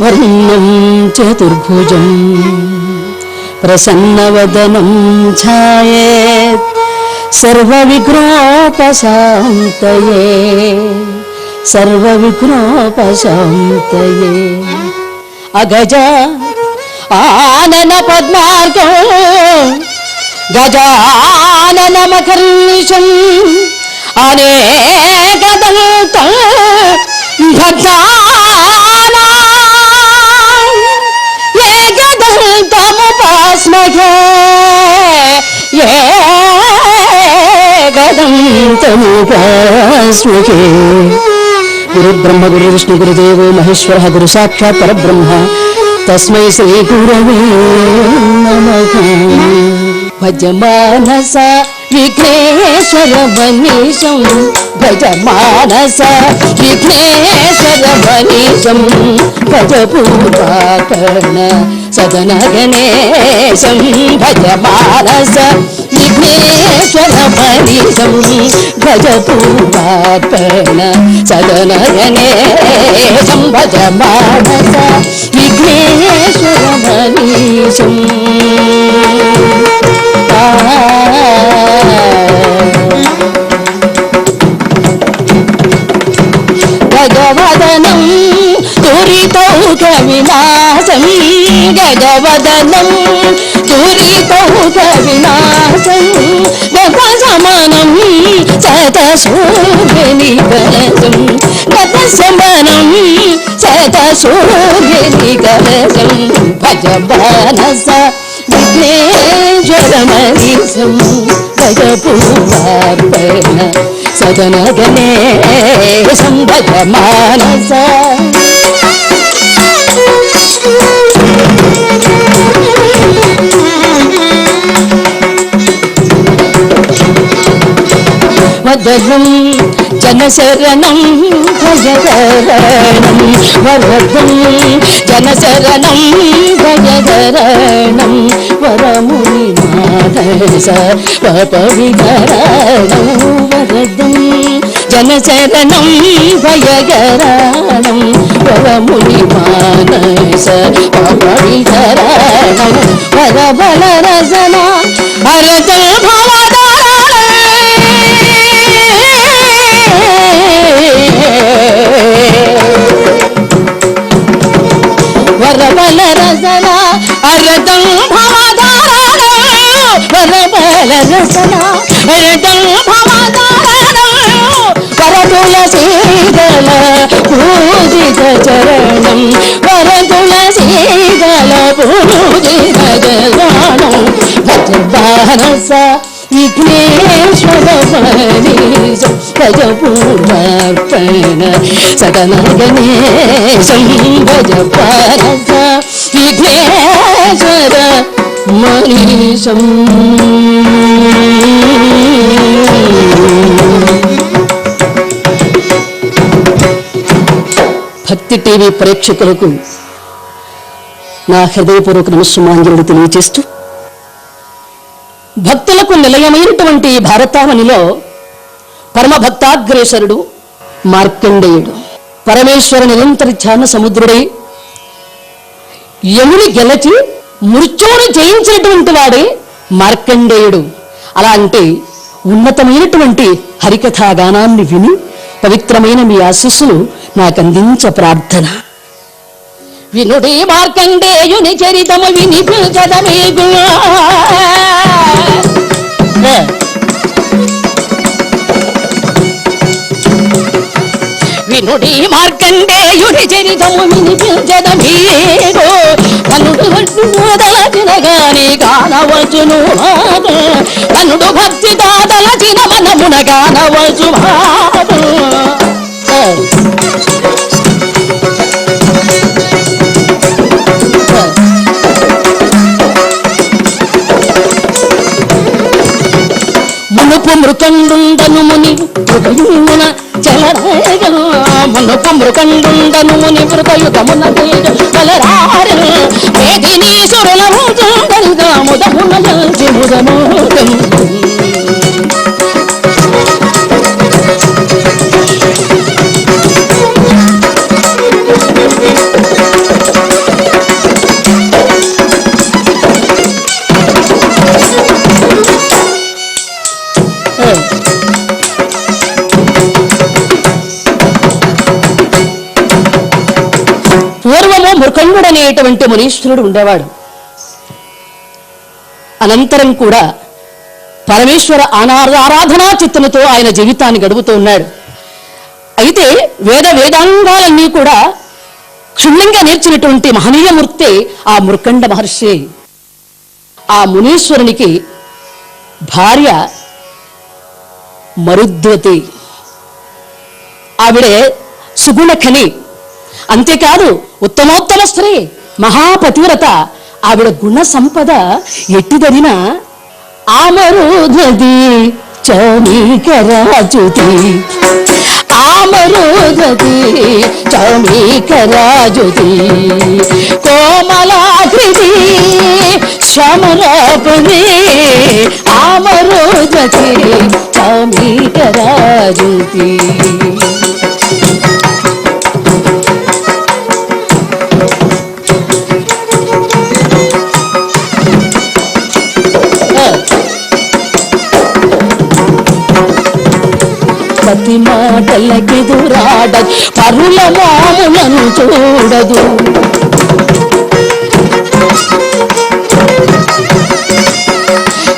వర్ణం చతుర్భుజం ప్రసన్నవదనం ఛాయేత్ సర్వవిఘ్నోపశాంతయే సర్వవిఘ్నోపశాంతయే అగజ ఆనన పద్మార్గం గజాననమకర్నిశం అనేకదంతం భక్తానాం ఏకదంతముపాస్మహే ఏకదంతముపాస్మహే. గురుబ్రహ్మ గురు విష్ణు గురుదేవో మహేశ్వర గురు సాక్షాత్ పరబ్రహ్మ తస్మై శ్రీ గురవే నమః. భజమానస విఘ్నేశ్వర మనీషం భజమానస విఘ్నేశ్వర మనీషం భజపూర్వాకర్ణ సదన గణేశం భజమానస విఘ్నేశ్వర మనీషం భజపూర్వాకర్ణ సదన గణేశం భజమానస విఘ్నేశ్వర మనీషం. గజవదనం దురితౌక వినాశం గజవదనం దురితౌక వినాశం గతసమనం శతశూర్యనికలశం గతసమనం శతశూర్యనికలశం భజమానస విఘ్నేశ్వర మనీషం భజపూర్వార్పణ సదన గణేశం భజమానస. వదనం జనశరణం భజగరణం వరదం జనశరణం భజగరణం వరముని మానస పవికరణం వరదం జనశరణం భయగరణం వరముని మానస పవికరణం వరబల రసన భరత వరబల రసన అరదం భవదారణ వరబల రసన అరదం భవదారణ వరతులసీదల పూజిత చరణం వరతులసీదల పూజిత చరణం భజమానస విఘ్నేశ్వర మనీషం భజపూర్వార్పణ సదన గణేశం భజమానస విఘ్నేశ్వర మనీషం. భక్తి టీవీ ప్రేక్షకులకు నా హృదయపూర్వక నమస్సుమాంజలుడు తెలియజేస్తూ, భక్తులకు నిలయమైనటువంటి భారతావనిలో పరమభక్తాగ్రేసరుడు మార్కండేయుడు పరమేశ్వర నిరంతర ధ్యాన సముద్రుడై యముని గెలచి మృత్యువును జయించినటువంటి వాడే మార్కండేయుడు. అలాంటి ఉన్నతమైనటువంటి హరికథా గానాన్ని విని పవిత్రమైన మీ ఆశీస్సులు నాకు అందించ ప్రార్థన. వినుడే మార్కండేయుని చరితము వినిపించదమేగు వినుడి మార్కండేయుని చరితము వినిపించదమేగో కనుడు దలచినగాని గానవచును కనుడు భక్తి దాదలచిన మనమున గానవచ్చు. మునుపు మృకండుండను ముని హృదయమున చలరేగ మునుపు మృకండుండను ముని హృదయుగమున చలరార మేదినీశ్వరుల ముదముగా ముదమున ముదముదం పూర్వము మృకంగుడు అనేటువంటి మునీశ్వరుడు ఉండేవాడు. అనంతరం కూడా పరమేశ్వర ఆరాధనా చిత్తముతో ఆయన జీవితాన్ని గడుపుతూ ఉన్నాడు. అయితే వేదాంగాలన్నీ కూడా క్షుణ్ణంగా నేర్చినటువంటి మహనీయమూర్తి ఆ మృకండ మహర్షి. ఆ మునీశ్వరునికి భార్య మరుద్వతి. ఆవిడే సుగుణఖని. అంతేకాదు ఉత్తమోత్తమ స్త్రీ, మహాపతివ్రత. ఆవిడ గుణ సంపద ఎట్టిదరినా ఆమరుద్వతి చౌమీకరాజుతి, ఆమరుద్వతి చౌమీకరాజుతి, కోమలాకృతి శ్యామలాపణి, ఆమరుద్వతి చౌమీకరాజుతి. పతి మాటలకెదురాడదు, పరుల మాములను చూడదు.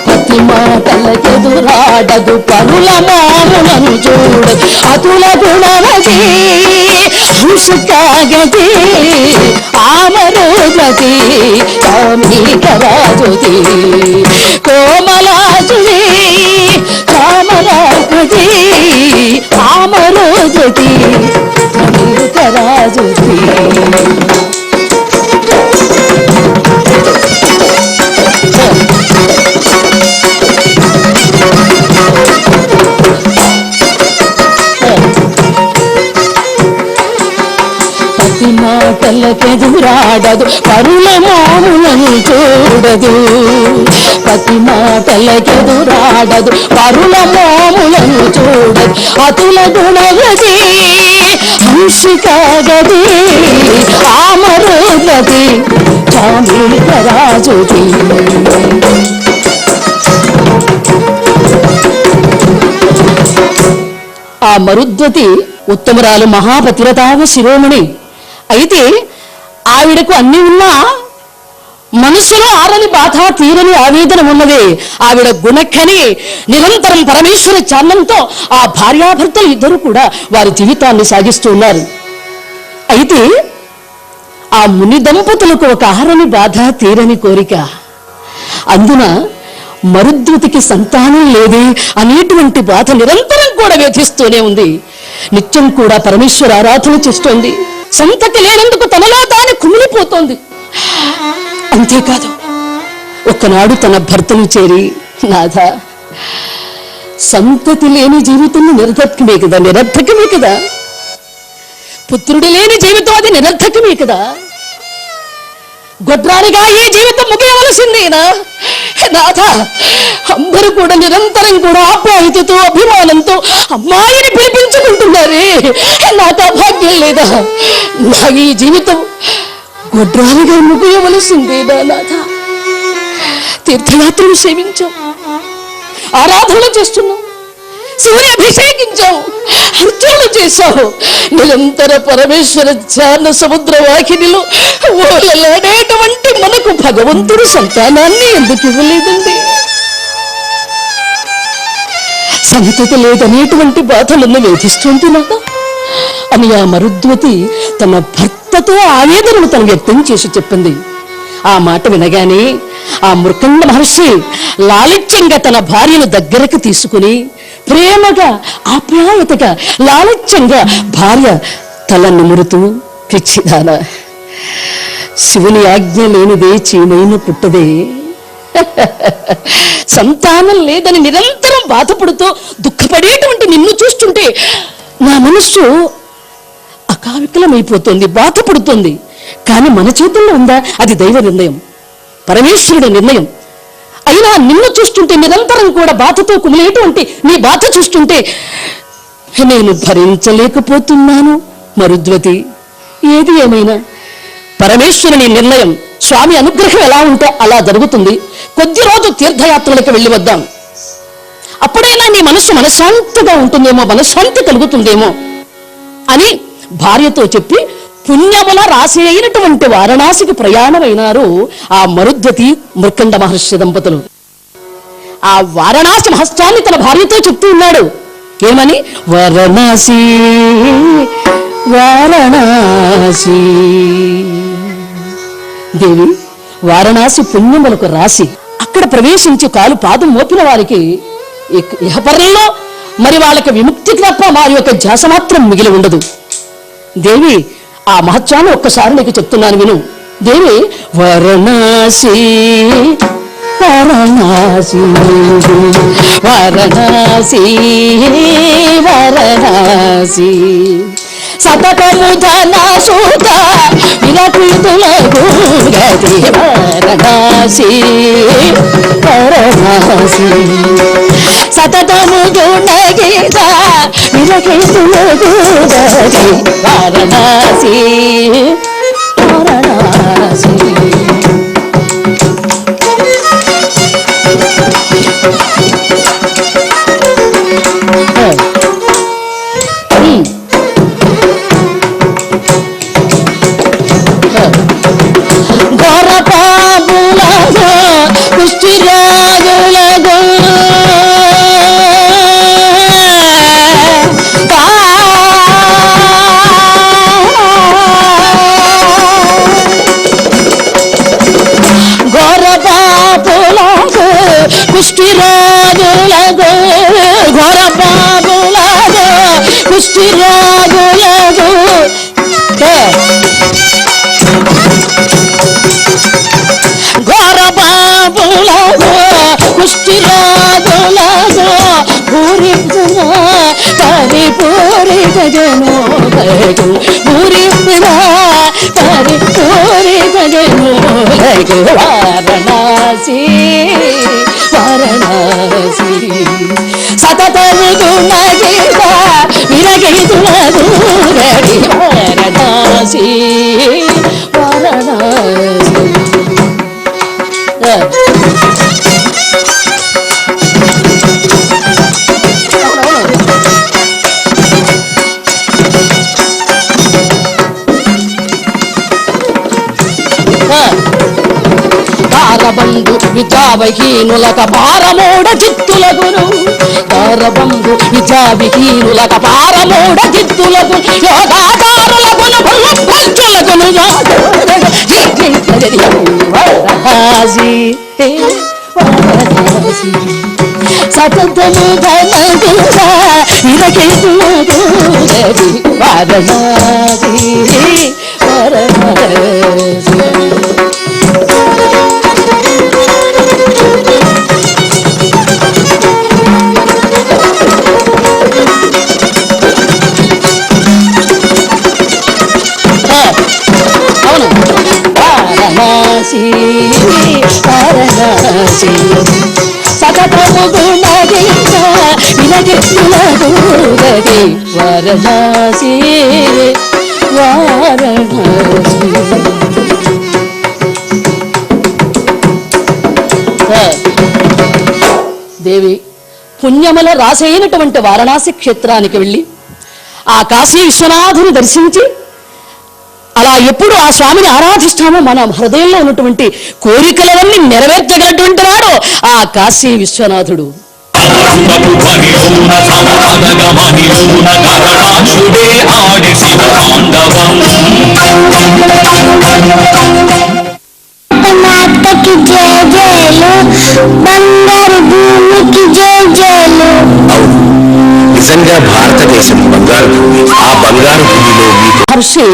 పతి మాటలకెదురాడదు, పరుల మాములను చూడదు. అతుల గుణవతి హంసకాగతి, ఆమరుద్వతి చౌమీకరాజుతి, కోమలాజుతి చామరాజుతి, ఆమరుద్వతి చౌమీకరాజుతి. పతి మాటలకెదురాడదు, పరుల మాములను చూడదు. పతి మాటలకెదురాడదు, పరుల మాములను చూడదు. అతుల గుణవతి హంసికాగతి, ఆమరుద్వతి చౌమీకరాజుతి. ఆ మరుద్వతి ఉత్తమరాలు, మహాపతివ్రతావ శిరోమణి. అయితే ఆవిడకు అన్ని ఉన్నా మనసులో ఆరని బాధ, తీరని ఆవేదన ఉన్నది. ఆవిడ గుణఖని. నిరంతరం పరమేశ్వర చరణంతో ఆ భార్యాభర్తలు ఇద్దరు కూడా వారి జీవితాన్ని సాగిస్తూ ఉన్నారు. అయితే ఆ ముని దంపతులకు ఒక ఆరని బాధ, తీరని కోరిక. అందున మరుద్వతికి సంతానం లేదే అనేటువంటి బాధ నిరంతరం కూడా వేధిస్తూనే ఉంది. నిత్యం కూడా పరమేశ్వర ఆరాధన చేస్తోంది. సంతతి లేనందుకు తనలో తాను కుమిలిపోతోంది. అంతేకాదు ఒకనాడు తన భర్తను చేరి, నాథ, సంతతి లేని జీవితం నిరర్థకమే కదా, పుత్రుడు లేని జీవితం అది నిరర్థకమే కదా, గొడ్రానిగా ఈ జీవితం ముగియవలసిందేనా? నాథ, అందరూ కూడా నిరంతరం కూడా ఆప్యాయతతో అభిమానంతో అమ్మాయిని పిలిపించుకుంటున్నారే, నాకు ఆ భాగ్యం లేదా? నా ఈ జీవితం గొడ్రానిగా ముగియవలసిందేనా? నాథ, తీర్థయాత్రలు సేవించాం, ఆరాధనలు చేస్తున్నాం, శివుని అభిషేకించాం, అర్చనలు చేశావు. నిరంతర పరమేశ్వర ధ్యాన సముద్ర వాహినిలో ఓలలాడేటువంటి మనకు భగవంతుడు సంతానాన్ని ఎందుకు ఇవ్వలేదండి? సంతతి లేదనేటువంటి బాధలను వేధిస్తుంది నాకు అని ఆ మరుద్వతి తన భర్తతో ఆవేదనను తను వ్యక్తం చేసి చెప్పింది. ఆ మాట వినగానే ఆ మృకండ మహర్షి లాలిత్యంగా తన భార్యను దగ్గరకు తీసుకుని ప్రేమగా, ఆప్యాయతగా, లాలిత్యంగా భార్య తల నిమురుతూ, పిచ్చిదాన, శివుని ఆజ్ఞ లేనిదే చీమైన పుట్టదే, సంతానం లేదని నిరంతరం బాధపడుతూ దుఃఖపడేటువంటి నిన్ను చూస్తుంటే నా మనస్సు అకావికలమైపోతుంది, బాధపడుతుంది. కానీ మన చేతుల్లో ఉందా? అది దైవ నిర్ణయం, పరమేశ్వరుడి నిర్ణయం. అయినా నిన్ను చూస్తుంటే, నిరంతరం కూడా బాధతో కుమిలేటువంటి నీ బాధ చూస్తుంటే నేను భరించలేకపోతున్నాను మరుద్వతి. ఏది ఏమైనా పరమేశ్వరుని నిర్ణయం, స్వామి అనుగ్రహం ఎలా ఉంటే అలా జరుగుతుంది. కొద్ది రోజు తీర్థయాత్రలకు వెళ్ళి వద్దాం, అప్పుడైనా నీ మనస్సు మనశ్శాంతిగా ఉంటుందేమో, మనశ్శాంతి కలుగుతుందేమో అని భార్యతో చెప్పి పుణ్యముల రాశి అయినటువంటి వారణాసికి ప్రయాణమైనారు ఆ మరుద్వతి మృకండ మహర్షి దంపతులు. ఆ వారణాసి మహర్షాన్ని తన భార్యతో చెప్తూ ఉన్నాడు. ఏమని? వారణాసి వారణాసి దేవి, వారణాసి పుణ్యములకు రాసి. అక్కడ ప్రవేశించి కాలు పాదం మోపిన వారికి ఇహపరంలో మరి వాళ్ళకి విముక్తికి తప్ప వారి యొక్క ధ్యాస మాత్రం మిగిలి ఉండదు. దేవి, ఆ మహత్యాన్ని ఒక్కసారి నీకు చెప్తున్నాను విను. దేవి, వారణాసి వారణాసి వారణాసి వారణాసి సతతము ధన సూత విరకృతులకు గతి వారణాసి వారణాసి సతతము గుణగీత విరకృతులకు గతి వారణాసి వారణాసి. వారణాసి వారణాసి సతతము గుణగీత విరగీతులకు గతి వారణాసి వారణాసి. బంధు విద్యావహీనులక పారమూఢ చిత్తులగును బంధు విద్యావిహీనులక పారమూఢ చిత్తులకు యోగాచారులకును భక్తులకును వారణాసి వారణాసి సతతము ధనగుణ విరకృతులకు గతి వారణాసి వారణాసి. వారణాసి సతతము గుణగీత విరకృతులకు గతి వారణాసి వారణాసి. దేవి, పుణ్యముల రాసైనటువంటి వారణాసి క్షేత్రానికి వెళ్ళి ఆ కాశీ విశ్వనాథుని దర్శించి అలా ఎప్పుడు ఆ స్వామిని ఆరాధిస్తామో మన హృదయంలో ఉన్నటువంటి కోరికలవన్నీ నెరవేర్చగలటువంటి వాడు ఆ కాశీ విశ్వనాథుడు. నిజంగా భారతదేశం బంగారు భూమి. ఆ బంగారు భూమిలో మహర్షి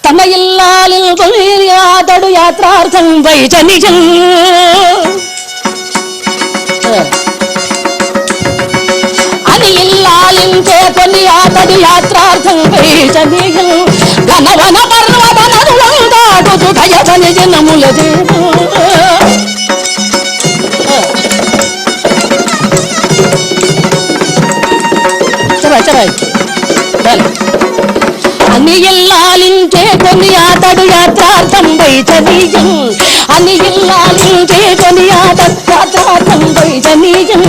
తమ ఇల్లాలితడు యాత్రార్థం వైజనిజం అని ఇల్లాలించే కొన్ని అతడు యాత్రార్థం వైజనిజం ఘనవన పర్వత నదులను దాటుతూ భయజని జనముల అని ఇల్లాలించే కొన్ని అతడు యాత్రార్థం వైజనీయం అని ఇల్లాలించే కొన్ని యాత్రార్థం వైజనీయం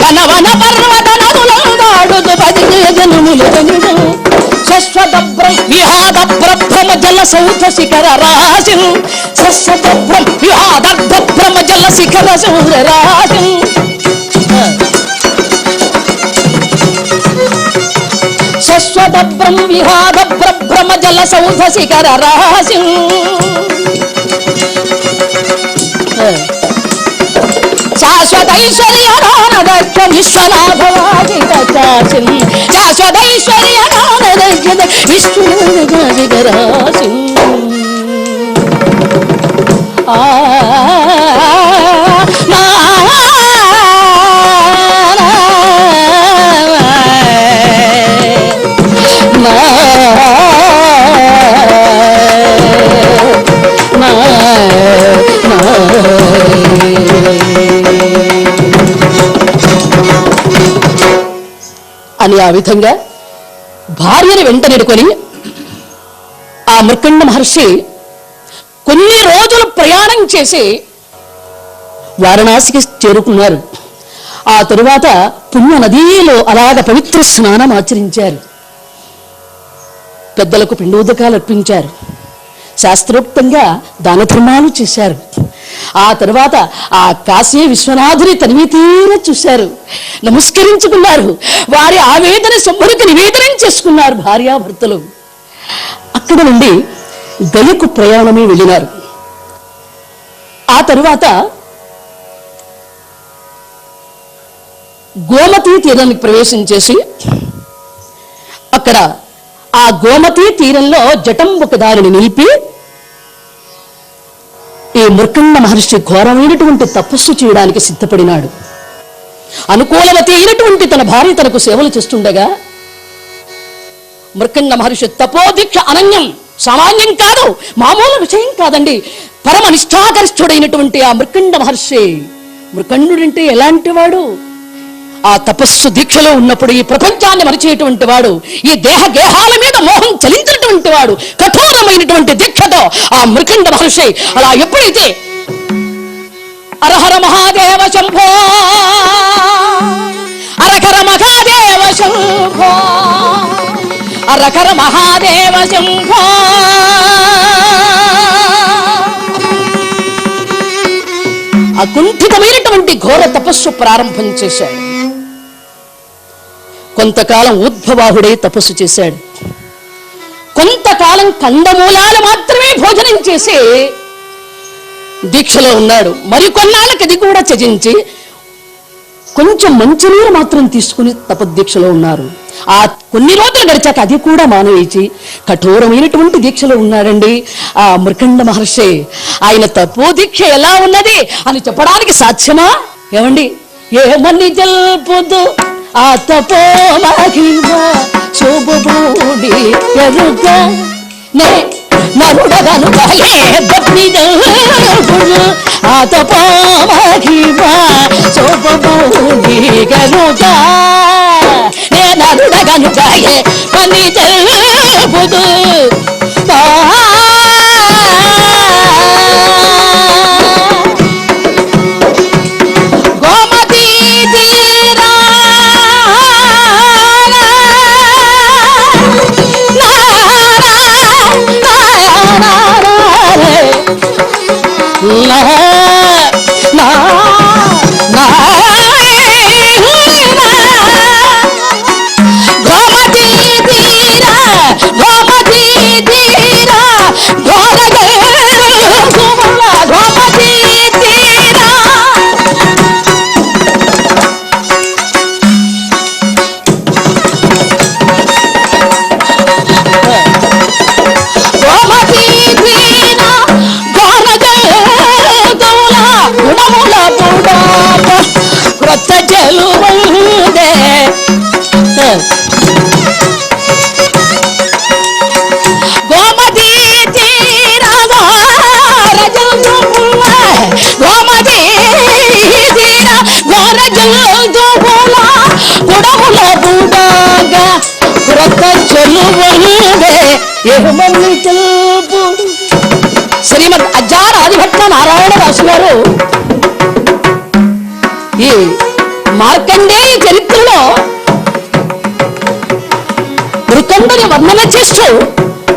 ఘనవన పర్వత నదులను దాడుతూ భజనములు జనిజం శశ్వత విహాద ప్రభ్రమ జల సౌధ శిఖర రాశి శాశ్వత బ్రహ్మ జల శిఖర సౌర రాశి శాశ్వత బ్రహ్మిహాద బ్రహ్మ జల సౌధ శిఖర రాశి శాశ్వతైశ్వర్యనానదక్ష విశ్వనాథవాదికరాశి శాశ్వతైశ్వర్యనానదక్ష విశ్వనాథవాదికరాశి అని ఆ విధంగా భార్యని వెంటనెడుకొని ఆ మృకండ మహర్షి కొన్ని రోజులు ప్రయాణం చేసి వారణాసికి చేరుకున్నారు. ఆ తరువాత పుణ్య నదిలో అలాగ పవిత్ర స్నానం ఆచరించారు. పెద్దలకు పిండోదకాలు అర్పించారు. శాస్త్రోక్తంగా దాన ధర్మాలు చేశారు. ఆ తరువాత ఆ కాశీ విశ్వనాథుని తనివి తీర చూశారు, నమస్కరించుకున్నారు. వారి ఆవేదన శంభునికి నివేదనం చేసుకున్నారు భార్యాభర్తలు. అక్కడ నుండి గయకు ప్రయాణమే వెళ్ళినారు. ఆ తరువాత గోమతీ తీరానికి ప్రవేశం చేసి అక్కడ ఆ గోమతీ తీరంలో జటంబుక దారిని నిలిపి ఈ మృకండ మహర్షి ఘోరమైనటువంటి తపస్సు చేయడానికి సిద్ధపడినాడు. అనుకూలవతి అయినటువంటి తన భార్య తనకు సేవలు చేస్తుండగా మృకండ మహర్షి తపోదీక్ష అనన్యం, సామాన్యం కాదు, మామూలు విషయం కాదండి. పరమ నిష్ఠాగరిష్ఠుడైనటువంటి ఆ మృకండ మహర్షి, మృకండుడంటే ఎలాంటి వాడు? ఆ తపస్సు దీక్షలో ఉన్నప్పుడు ఈ ప్రపంచాన్ని మరిచేటువంటి వాడు, ఈ దేహాల మీద మోహం చలించినటువంటి వాడు, కఠోరమైనటువంటి దీక్షతో ఆ మృకండ మహర్షి అలా ఎప్పుడైతే అరహర మహాదేవ శంభో అరకర మహాదేవ శంభో అరకర మహాదేవ శంభో అకుంఠితమైనటువంటి ఘోర తపస్సు ప్రారంభం చేశాడు. కొంతకాలం ఉద్భవాహుడై తపస్సు చేశాడు. కొంతకాలం కందమూలాలు మాత్రమే భోజనం చేసి దీక్షలో ఉన్నాడు. మరికొన్నాళ్ళకి అది కూడా త్యజించి కొంచెం మంచినీరు మాత్రం తీసుకుని తపదీక్షలో ఉన్నారు. ఆ కొన్ని రోజులు గడిచాక అది కూడా మానవేసి కఠోరమైనటువంటి దీక్షలో ఉన్నాడండి ఆ మృకండ మహర్షి. ఆయన తపోదీక్ష ఎలా ఉన్నది అని చెప్పడానికి సాధ్యమా? ఏమండి, ఏమని తెలుపుదు ఆ తపో మహిమ శోభూడి ఎరుక నే నరుడగనుక ఆ తపో మహిమ శోభూడి గనుక నే నరుడగనుక పని తెలుపుదు శ్రీమద్ అజ్జార్ ఆదిభట్ట నారాయణ రాసు గారు ఈ మార్కండేయ చరిత్రలో మృకండుని వర్ణన చేస్తూ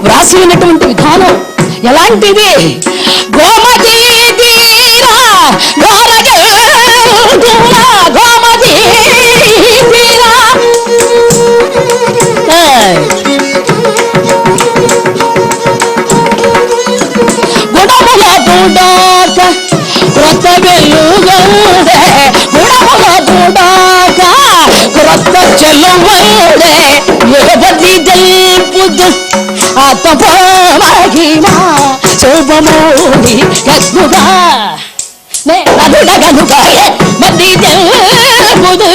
వ్రాసి ఉన్నటువంటి విధానం ఎలాంటిది? గోమతీ తీరా గోమతీ తీరా గుడముల గుడాక క్రొత్త వెలుగౌడే గుడముల గుడాక క్రొత్త చెలువౌడే యువతి తెలుపుదు ఆత్మమహిమా శుభమౌడి కస్నుగా నే నదుడగనుగా మది తెలుపుదు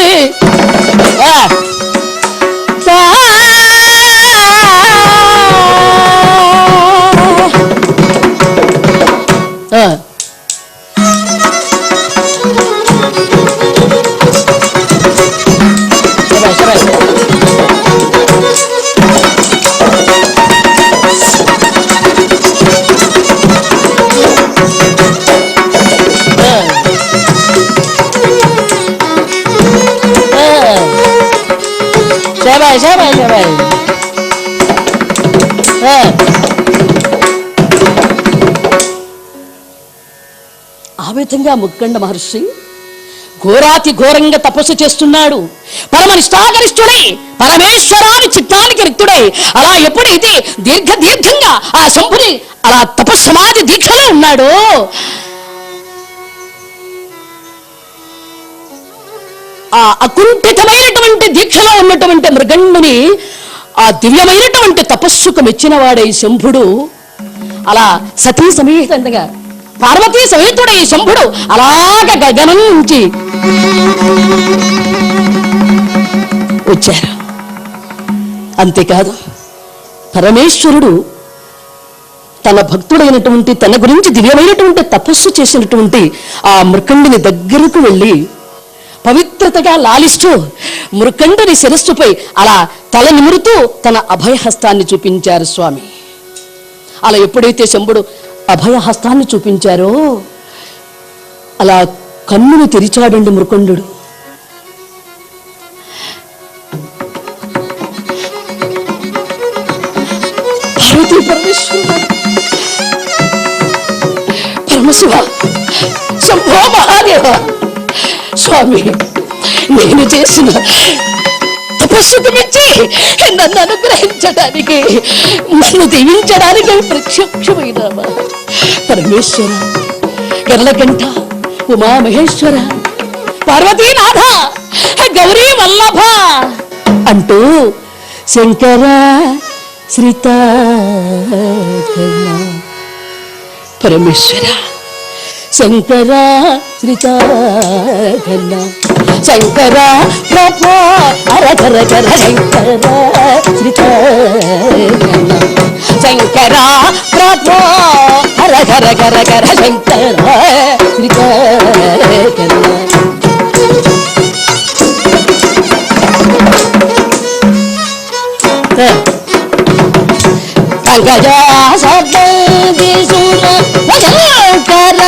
ఆ విధంగా ముక్కండ మహర్షి ఘోరాతి ఘోరంగా తపస్సు చేస్తున్నాడు. పరమ నిష్ఠాగరిష్ఠుడై పరమేశ్వరాని చిత్తానికి రిక్తుడై అలా ఎప్పుడైతే దీర్ఘంగా ఆ శంభుని అలా తపస్సమాధి దీక్షలో ఉన్నాడో ఆ అకుంఠితమైనటువంటి దీక్షలో ఉన్నటువంటి మృగండుని ఆ దివ్యమైనటువంటి తపస్సుకు మెచ్చిన వాడై శంభుడు అలా సతీ సమేతంగా పార్వతీ సమేతుడై శంభుడు అలాగ గగనం నుంచి వచ్చారు. అంతేకాదు పరమేశ్వరుడు తన భక్తుడైనటువంటి తన గురించి దివ్యమైనటువంటి తపస్సు చేసినటువంటి ఆ మృకండుని దగ్గరకు వెళ్ళి పవిత్రతగా లాలిస్తూ మృకండుని శిరస్సుపై అలా తల నిమురుతూ తన అభయహస్తాన్ని చూపించారు స్వామి. అలా ఎప్పుడైతే శంభుడు అభయహస్తాన్ని చూపించారో అలా కన్నును తెరిచాడండి మృకండు. పార్వతీ పరమేశ్వరుడు పరమశివ శంభో మహాదేవ స్వామి, నేను చేసిన తపస్సుకు మెచ్చి నన్ను అనుగ్రహించడానికి నన్ను దీవించడానికి ప్రత్యక్షమైన పరమేశ్వర గర్లకంఠ ఉమామహేశ్వర పార్వతీనాథ గౌరీ వల్లభ అంటూ శంకర శ్రీత పరమేశ్వర శంకర శ్రీతాఘన శంకర ప్రభా అరగర గర శంకర శ్రీతాఘన శంకర ప్రభా అరగర గర గర శంకర శ్రీతాఘన పంకజా సబ్ది సుర శంకర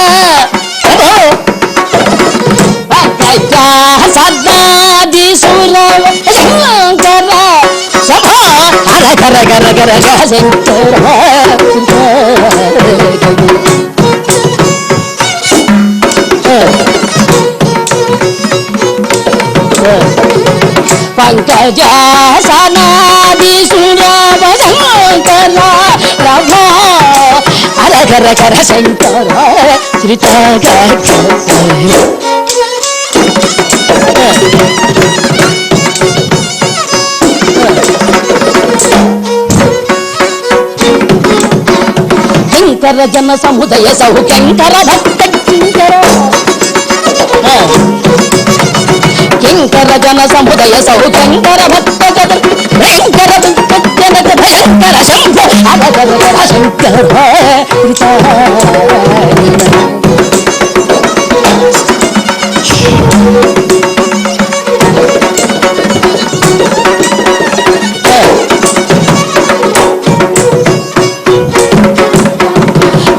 పంకజా సబ్ది సుర శంకర సభా హర గర గర గర శంకర పంకజా సనాది సురవ శంకర ప్రభా హర గర గర శంకర శ్రీతాగ శంకర జన సముదయ సౌ శంకర భక్త కింకర కింకర జన సముదయ సౌ శంకర భక్త శంకర జన భయంకర శంభో అభగర శంకర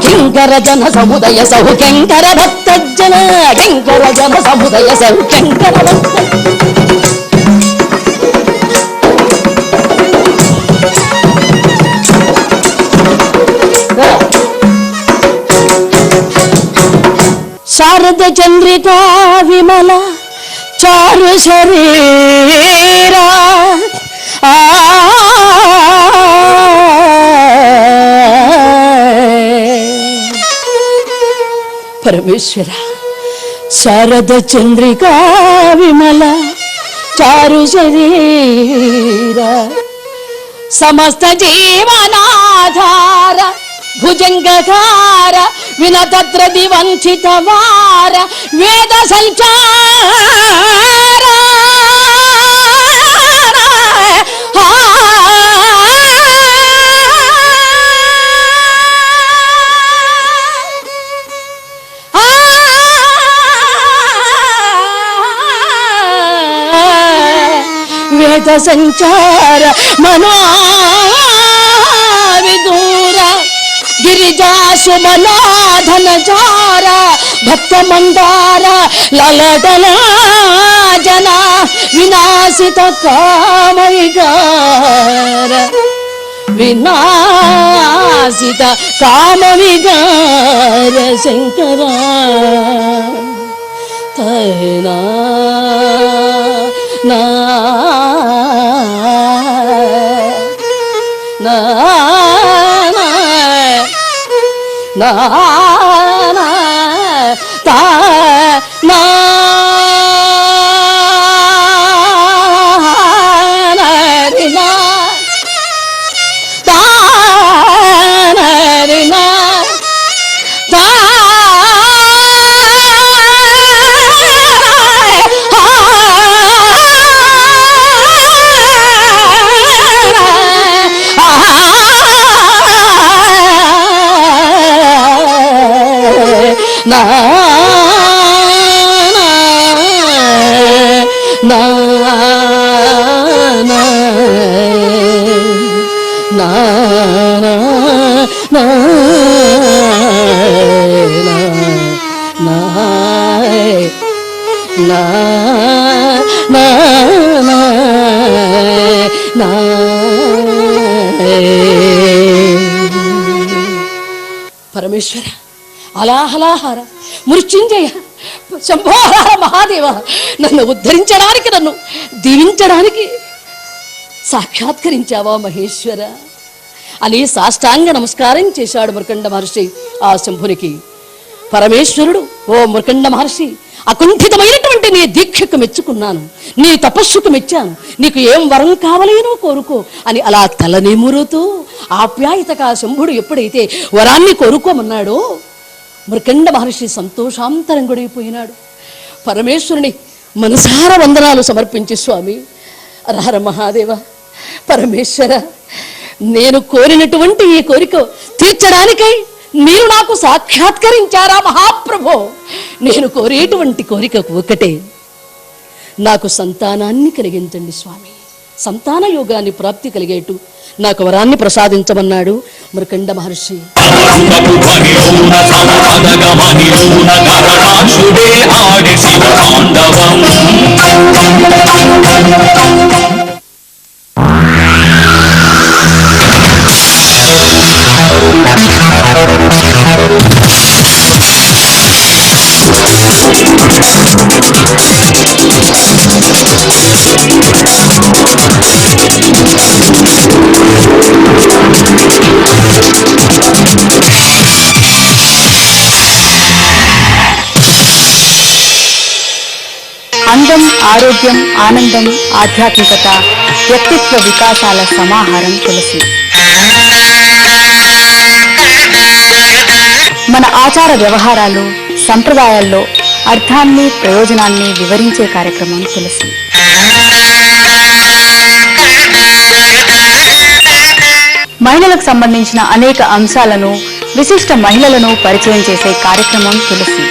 కింకర జన సముదయ సౌ శంకర భక్త జన కింకర జన సముదయ సౌ శంకర భక్త శారద చంద్రికా విమల చారు శరీరా పరమేశ్వర శారద చంద్రికా విమల చారు శరీర సమస్త జీవనాధార భుజంగధార వినతత్రది వంచిత వార వేద సంచార వేద సంచార మనోవిదూర గిరిజాసుమనాధన చార భక్త మందార లలటన జన వినాశిత కామవిగార వినాశిత కామవిగార శంకర తైనా నా నా నా నా తా నా రినా తా రినా తా నా నా నా నా నా పరమేశ్వర అలాహలాహార మృత్యుంజయ శంభోహార మహాదేవ నన్ను ఉద్ధరించడానికి నన్ను దీవించడానికి సాక్షాత్కరించావా మహేశ్వర అని సాష్టాంగ నమస్కారం చేశాడు మృకండ మహర్షి ఆ శంభునికి. పరమేశ్వరుడు, ఓ మృకండ మహర్షి, అకుంఠితమైనటువంటి నీ దీక్షకు మెచ్చుకున్నాను, నీ తపస్సుకు మెచ్చాను, నీకు ఏం వరం కావలేనో కోరుకో అని అలా తలనిమురుతూ ఆప్యాయతగా శంభుడు ఎప్పుడైతే వరాన్ని కోరుకోమన్నాడో మృకండ మహర్షి సంతోషాంతరంగుడైపోయినాడు. పరమేశ్వరుని మనసార వందనాలు సమర్పించి, స్వామి హర మహాదేవ, పరమేశ్వర, నేను కోరినటువంటి ఈ కోరిక తీర్చడానికై మీరు నాకు సాక్షాత్కరించారా మహాప్రభో? నేను కోరేటువంటి కోరిక ఒకటే, నాకు సంతానాన్ని కలిగించండి స్వామి, సంతాన యోగాన్ని ప్రాప్తి కలిగేట్టు నాకు వరాన్ని ప్రసాదించమన్నాడు మృకండ మహర్షి. అందం, ఆరోగ్యం, ఆనందం, ఆధ్యాత్మికత, వ్యక్తిత్వ వికాసాల సమాహారం తులసి. మన ఆచార వ్యవహారాలు, సంప్రదాయాల్లో అర్థాన్ని, ప్రయోజనాన్ని వివరించే కార్యక్రమం తులసి. మహిళలకు సంబంధించిన అనేక అంశాలను, విశిష్ట మహిళలను పరిచయం చేసే కార్యక్రమం తులసి.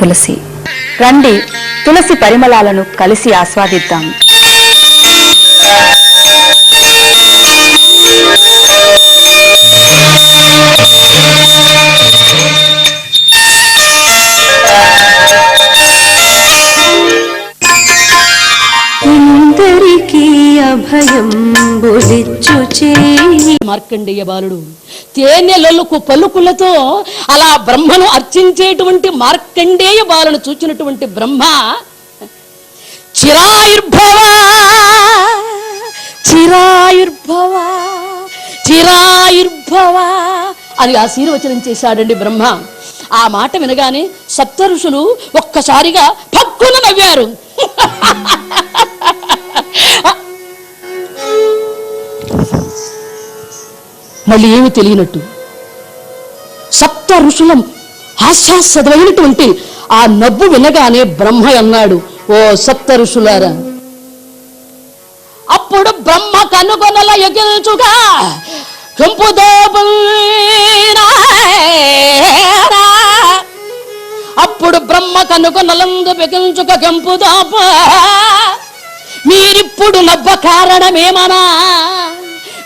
తులసి, రండి తులసి పరిమళాలను కలిసి ఆస్వాదిద్దాం. అభయంబులిచ్చు చేయి. మార్కండేయ బాలుడు తేనెలొలుకు పలుకులతో అలా బ్రహ్మను అర్చించేటువంటి మార్కండేయ బాలను చూచినటువంటి బ్రహ్మ చిరాయుర్భవ చిరాయుర్భవ చిరాయుర్భవ అని ఆశీర్వచనం చేశాడండి బ్రహ్మ. ఆ మాట వినగానే సప్త ఋషులు ఒక్కసారిగా పక్కున నవ్వారు. మళ్ళీ ఏమి తెలియనట్టు సప్త ఋషుల హాస్యాస్పదమైనటువంటి ఆ నవ్వు వినగానే బ్రహ్మ అన్నాడు, ఓ సప్త ఋషులారా. అప్పుడు బ్రహ్మ కనుగొనల ఎగిల్చుగా అప్పుడు బ్రహ్మ కనుగొనలందు పెకిల్చుక కెంపుదాప మీరిప్పుడు నవ్వ కారణమేమనా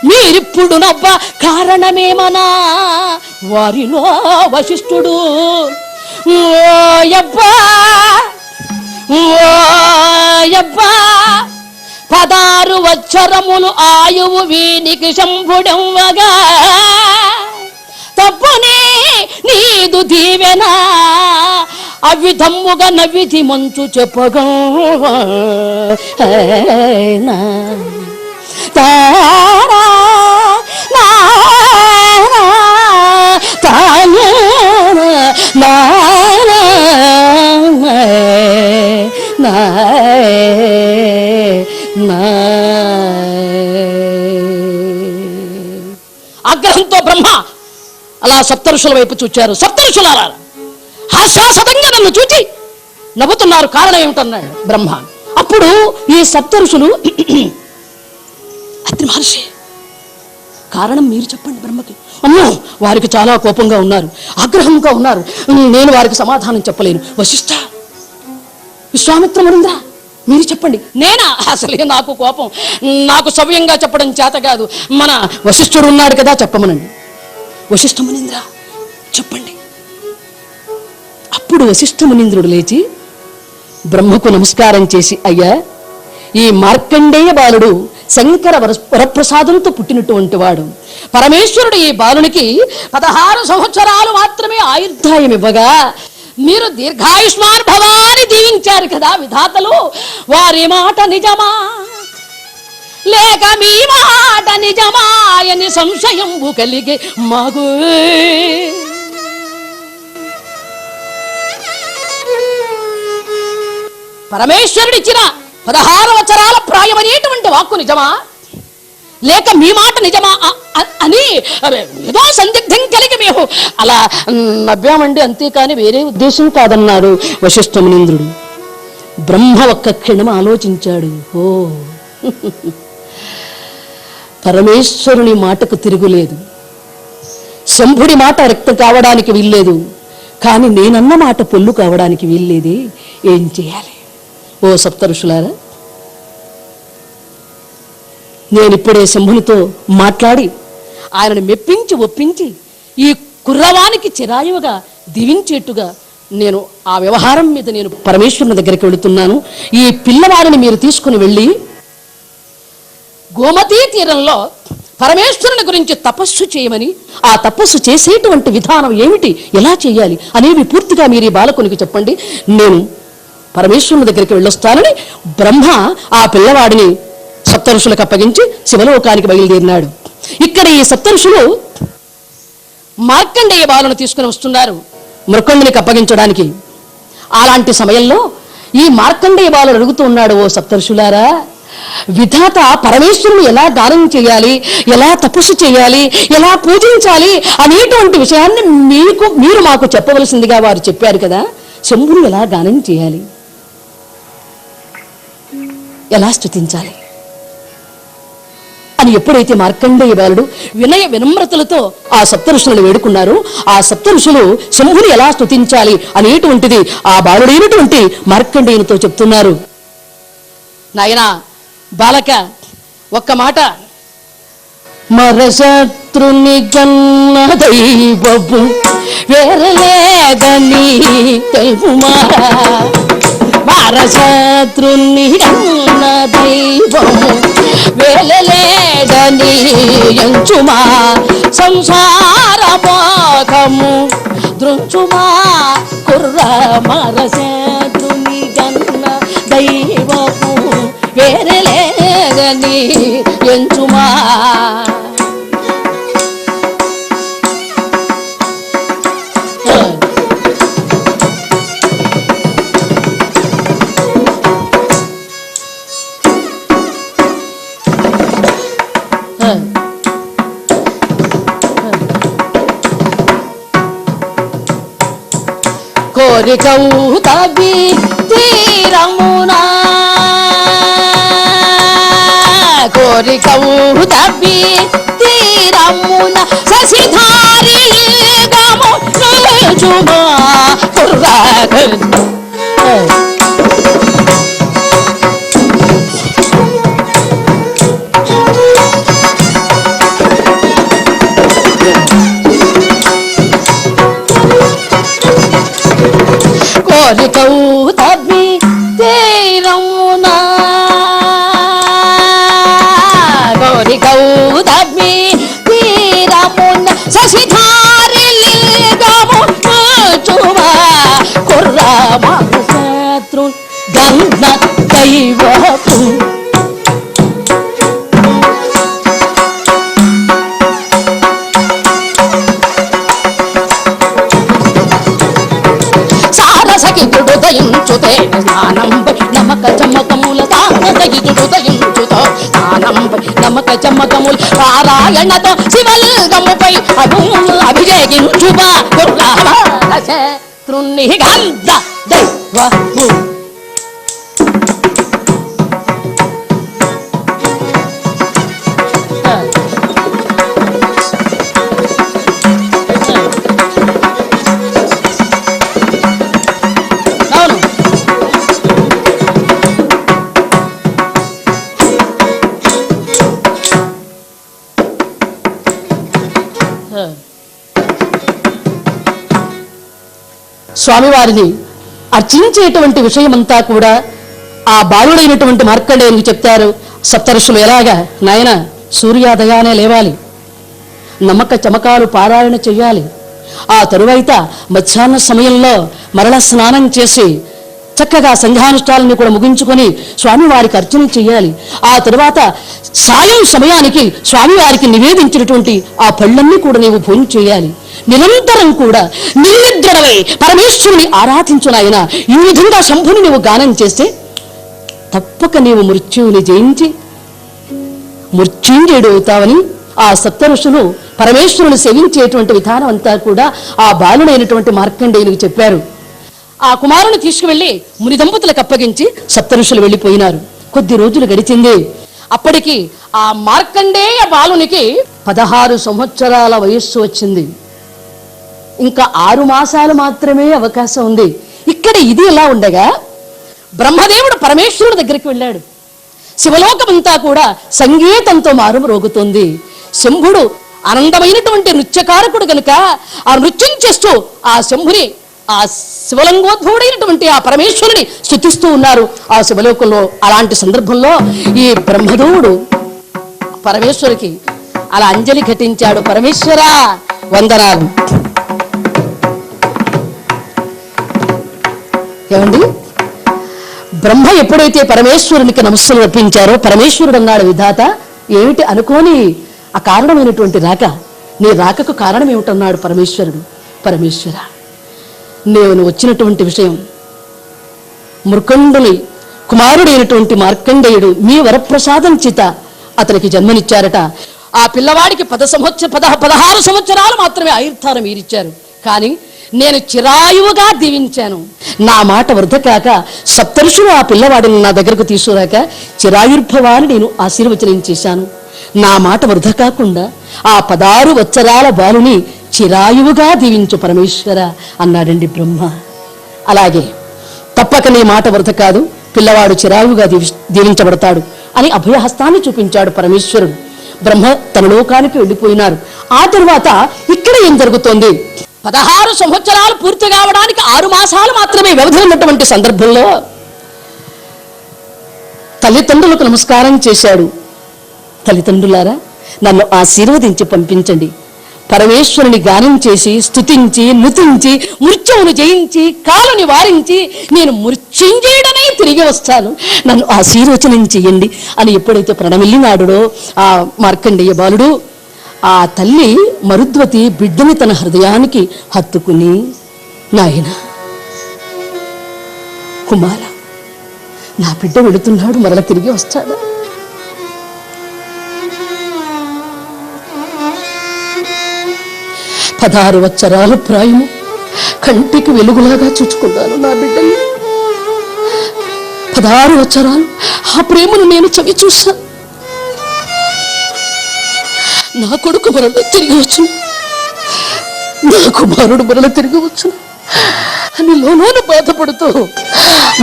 మీరిప్పుడు నవ్వ కారణమేమనా వారిలో వశిష్ఠుడు ఓయబ్బా ఓయబ్బా 16 వచ్చరములు ఆయువు వీనికి శంభుడెవ్వగా తప్పునే నీదు దీవెనా అవిధమ్ముగా నవ్విధి మంచు చెప్పగా తారా ఆగ్రహంతో బ్రహ్మ అలా సప్తఋషుల వైపు చూచారు. సప్తఋషులారా హాస్యాసతంగా నన్ను చూచి నవ్వుతున్నారు, కారణం ఏమిటన్నాడు బ్రహ్మ. అప్పుడు ఈ సప్తఋషులు అత్రి మహర్షి కారణం మీరు చెప్పండి బ్రహ్మకి. అమ్మో వారికి చాలా కోపంగా ఉన్నారు, ఆగ్రహంగా ఉన్నారు, నేను వారికి సమాధానం చెప్పలేను. వశిష్ఠ విశ్వామిత్ర మునీంద్ర మీరు చెప్పండి. నేనా? అసలే నాకు కోపం, నాకు సవ్యంగా చెప్పడం చేత కాదు. మన వశిష్ఠుడు ఉన్నాడు కదా, చెప్పమనండి. వశిష్ఠ మునీంద్ర చెప్పండి. అప్పుడు వశిష్ఠ మునీంద్రుడు లేచి బ్రహ్మకు నమస్కారం చేసి, అయ్యా ఈ మార్కండేయ బాలుడు శంకర వరప్రసాదంతో పుట్టినటువంటి వాడు. పరమేశ్వరుడు ఈ బాలునికి 16 సంవత్సరాలు మాత్రమే ఆయుర్దాయం ఇవ్వగా మీరు దీర్ఘాయుష్మాన్ భవాని దీవించారు కదా విధాతలు. వారి మాట నిజమా లేక మీ మాట నిజమాయని సంశయంబు కలిగే మాగు. పరమేశ్వరుడిచ్చిన 16 వచరాల ప్రాయమనేటువంటి వాక్కు నిజమా లేక మీ మాట నిజమా అని ఏదో సందిగ్ధం కలిగి మేము అలా నవ్వామండి, అంతేకాని వేరే ఉద్దేశం కాదన్నాడు వశిష్ఠ మునీంద్రుడు. బ్రహ్మ ఒక్క క్షణం ఆలోచించాడు. ఓ పరమేశ్వరుని మాటకు తిరుగులేదు, శంభుడి మాట రక్తం కావడానికి వీల్లేదు, కానీ నేనన్న మాట పొల్లు కావడానికి వీల్లేదే, ఏం చేయాలి? ఓ సప్తఋషులారా, నేనిప్పుడే శంభునితో మాట్లాడి ఆయనను మెప్పించి ఒప్పించి ఈ కుర్రవానికి చిరాయువుగా దీవించేట్టుగా నేను ఆ వ్యవహారం మీద నేను పరమేశ్వరుని దగ్గరికి వెళుతున్నాను. ఈ పిల్లవారిని మీరు తీసుకుని వెళ్ళి గోమతీ తీరంలో పరమేశ్వరుని గురించి తపస్సు చేయమని, ఆ తపస్సు చేసేటువంటి విధానం ఏమిటి, ఎలా చేయాలి అనేవి పూర్తిగా మీరు ఈ బాలకునికి చెప్పండి, నేను పరమేశ్వరుని దగ్గరికి వెళ్ళొస్తానని బ్రహ్మ ఆ పిల్లవాడిని సప్తఋషులకు అప్పగించి శివలోకానికి బయలుదేరినాడు. ఇక్కడ ఈ సప్తఋషులు మార్కండేయ బాలును తీసుకుని వస్తున్నారు మృకండునికి అప్పగించడానికి. అలాంటి సమయంలో ఈ మార్కండేయ బాలుడు అడుగుతూ ఉన్నాడు, ఓ సప్తఋషులారా, విధాత పరమేశ్వరుని ఎలా దానం చేయాలి, ఎలా తపస్సు చేయాలి, ఎలా పూజించాలి అనేటువంటి విషయాన్ని మీరు మాకు చెప్పవలసిందిగా వారు చెప్పారు కదా. శంభుని ఎలా గానం చేయాలి, ఎలా స్తుతించాలి అని ఎప్పుడైతే మార్కండేయ బాలుడు వినయ వినమ్రతలతో ఆ సప్తఋషులను వేడుకున్నారు, ఆ సప్తఋషులు శంభుని ఎలా స్తుతించాలి అనేటువంటిది ఆ బాలుడైనటువంటి మార్కండేయునితో చెప్తున్నారు. నాయనా బాలక, ఒక్క మాట, మరశత్రుని గన్న దైవము వేరలేదని తెలుమా, పరశత్రుని కన్న దైవము వేలలేడని ఎంచుమా సంసార మోహము దృంచుమా కుర్ర మరశత్రుని కన్న దైవము వేరలేదని ఎంచుమా కోరికవు తవి తీరమునా కోరికవు తవి తీరమున శశిధారి గము చూమా కుర్రా కోరికవు తవ్వి తీరమునా కోరికవు తవ్వి తీరమున శశిధారి లింగము చూవా కుర్రా మరశత్రు గంధ దైవపు సారసగితుడు దయించుతే స్నానంపై నమక చమ్మకముల సారసగితుడు దయించుతో స్నానంపై నమక చమ్మకములు పారాయణతో శివలింగముపై అభిషేకించుబా శత్రుని గంధ దైవము స్వామివారిని అర్చించేటువంటి విషయమంతా కూడా ఆ బాలుడైనటువంటి మార్కండేయునికి చెప్తారు. సప్తఋషులు ఎలాగా నాయన సూర్యోదయానే లేవాలి, నమ్మక చమకాలు పారాయణ చెయ్యాలి, ఆ తరువాత మధ్యాహ్న సమయంలో మరల స్నానం చేసి చక్కగా సంధ్యానుష్ఠానాన్ని కూడా ముగించుకొని స్వామివారికి అర్చన చెయ్యాలి. ఆ తరువాత సాయం సమయానికి స్వామివారికి నివేదించినటువంటి ఆ పళ్ళన్నీ కూడా నీవు భోజనం చేయాలి. నిరంతరం కూడా నిర్నిద్రడవై పరమేశ్వరుని ఆరాధించునాయన. ఈ విధంగా శంభుని నీవు గానం చేస్తే తప్పక నీవు మృత్యువుని జయించి మృత్యుంజయుడు అవుతావని ఆ సప్తఋషులు పరమేశ్వరుని సేవించేటువంటి విధానం అంతా కూడా ఆ బాలుడైనటువంటి మార్కండేయునికి చెప్పారు. ఆ కుమారుని తీసుకువెళ్లి ముని దంపతులకు అప్పగించి సప్తఋషులు వెళ్ళిపోయినారు. కొద్ది రోజులు గడిచింది. అప్పటికి ఆ మార్కండేయ బాలునికి 16 సంవత్సరాల వయస్సు వచ్చింది. ఇంకా 6 మాసాలు మాత్రమే అవకాశం ఉంది. ఇక్కడ ఇది ఎలా ఉండగా బ్రహ్మదేవుడు పరమేశ్వరుడి దగ్గరికి వెళ్ళాడు. శివలోకమంతా కూడా సంగీతంతో మారుమ్రోగుతోంది. శంభుడు ఆనందమైనటువంటి నృత్యకారకుడు గనుక ఆ నృత్యం చేస్తూ ఆ శంభుని ఆ శివలింగోద్భవుడైనటువంటి ఆ పరమేశ్వరుని స్తుతిస్తూ ఉన్నారు ఆ శివలోకంలో. అలాంటి సందర్భంలో ఈ బ్రహ్మదేవుడు పరమేశ్వరికి అలా అంజలి ఘటించాడు. పరమేశ్వరా వందనాలు. ఏమండి, బ్రహ్మ ఎప్పుడైతే పరమేశ్వరునికి నమస్సులు అర్పించారో పరమేశ్వరుడు అన్నాడు, విధాత ఏమిటి అనుకోని ఆ కారణమైనటువంటి రాక, నీ రాకకు కారణం ఏమిటన్నాడు పరమేశ్వరుడు. పరమేశ్వర, నేను వచ్చినటువంటి విషయం మృకండుని కుమారుడైనటువంటి మార్కండేయుడు మీ వరప్రసాదం చేత అతనికి జన్మనిచ్చారట. ఆ పిల్లవాడికి 16 సంవత్సరాలు మాత్రమే ఆయుర్ధారం మీరిచ్చారు. కానీ నేను చిరాయువుగా దీవించాను. నా మాట వృధ కాక సప్తఋషులు ఆ పిల్లవాడిని నా దగ్గరకు తీసుకురాక చిరాయుర్భవాన్ని నేను ఆశీర్వచనం చేశాను. నా మాట వృధ కాకుండా ఆ 16 సంవత్సరాల బాలుని చిరాయువుగా దీవించు పరమేశ్వర అన్నాడండి బ్రహ్మ. అలాగే తప్పక నీ మాట వృధ కాదు, పిల్లవాడు చిరాయువుగా దీవించబడతాడు అని అభయహస్తాన్ని చూపించాడు పరమేశ్వరుడు. బ్రహ్మ తన లోకానికి వెళ్ళిపోయినారు. ఆ తరువాత ఇక్కడ ఏం జరుగుతోంది? 16 సంవత్సరాలు పూర్తి కావడానికి 6 మాసాలు మాత్రమే వ్యవధి ఉన్నటువంటి సందర్భంలో తల్లిదండ్రులకు నమస్కారం చేశాడు. తల్లిదండ్రులారా, నన్ను ఆశీర్వదించి పంపించండి. పరమేశ్వరుని గానం చేసి స్తుతించి నుతించి మృత్యువును జయించి కాలుని వారించి నేను మృత్యుంజయుడనై తిరిగి వస్తాను, నన్ను ఆశీర్వచనం చెయ్యండి అని ఎప్పుడైతే ప్రణమిల్లినాడో ఆ మార్కండేయ బాలుడు, ఆ తల్లి మరుద్వతి బిడ్డని తన హృదయానికి హత్తుకుని, నాయన కుమార, నా బిడ్డ వెళుతున్నాడు, మరల తిరిగి వస్తాడా? 16 వత్సరాల ప్రాయము, కంటికి వెలుగులాగా చూచుకున్నాను నా బిడ్డని. 16 వత్సరాలు ఆ ప్రేమను నేను చవి చూశాను. నా కొడుకు మరల తిరిగి వచ్చును, నా కుమారుడు మరల తిరిగి వచ్చును అని లోలోన బాధపడుతూ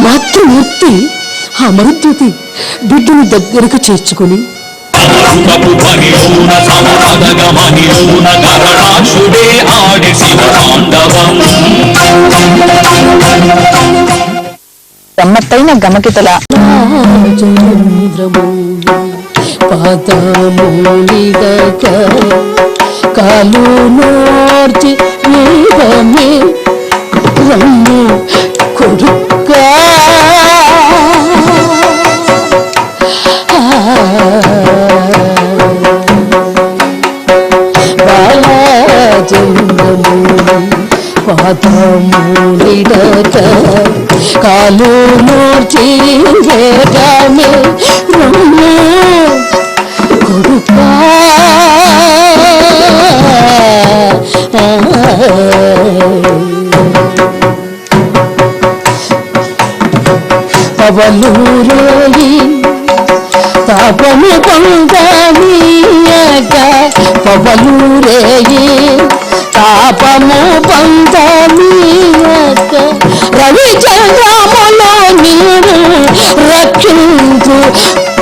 మాతృమూర్తి ఆ మరుద్వతి బిడ్డను దగ్గరకు చేర్చుకుని, గమ్మత్తైన గమకితల పాదమూలిదక కాలు నోర్చి నీవమే రమ్ము కొడుకా పాదమూలిదక కాలు నోర్చి వేగమే రమ్ము కొడుకా పవలూరేయి తాపము పొందనీయక, పవలూరేయి తాపము పొందనీయక, రవిచంద్రములో నీరు రక్షించు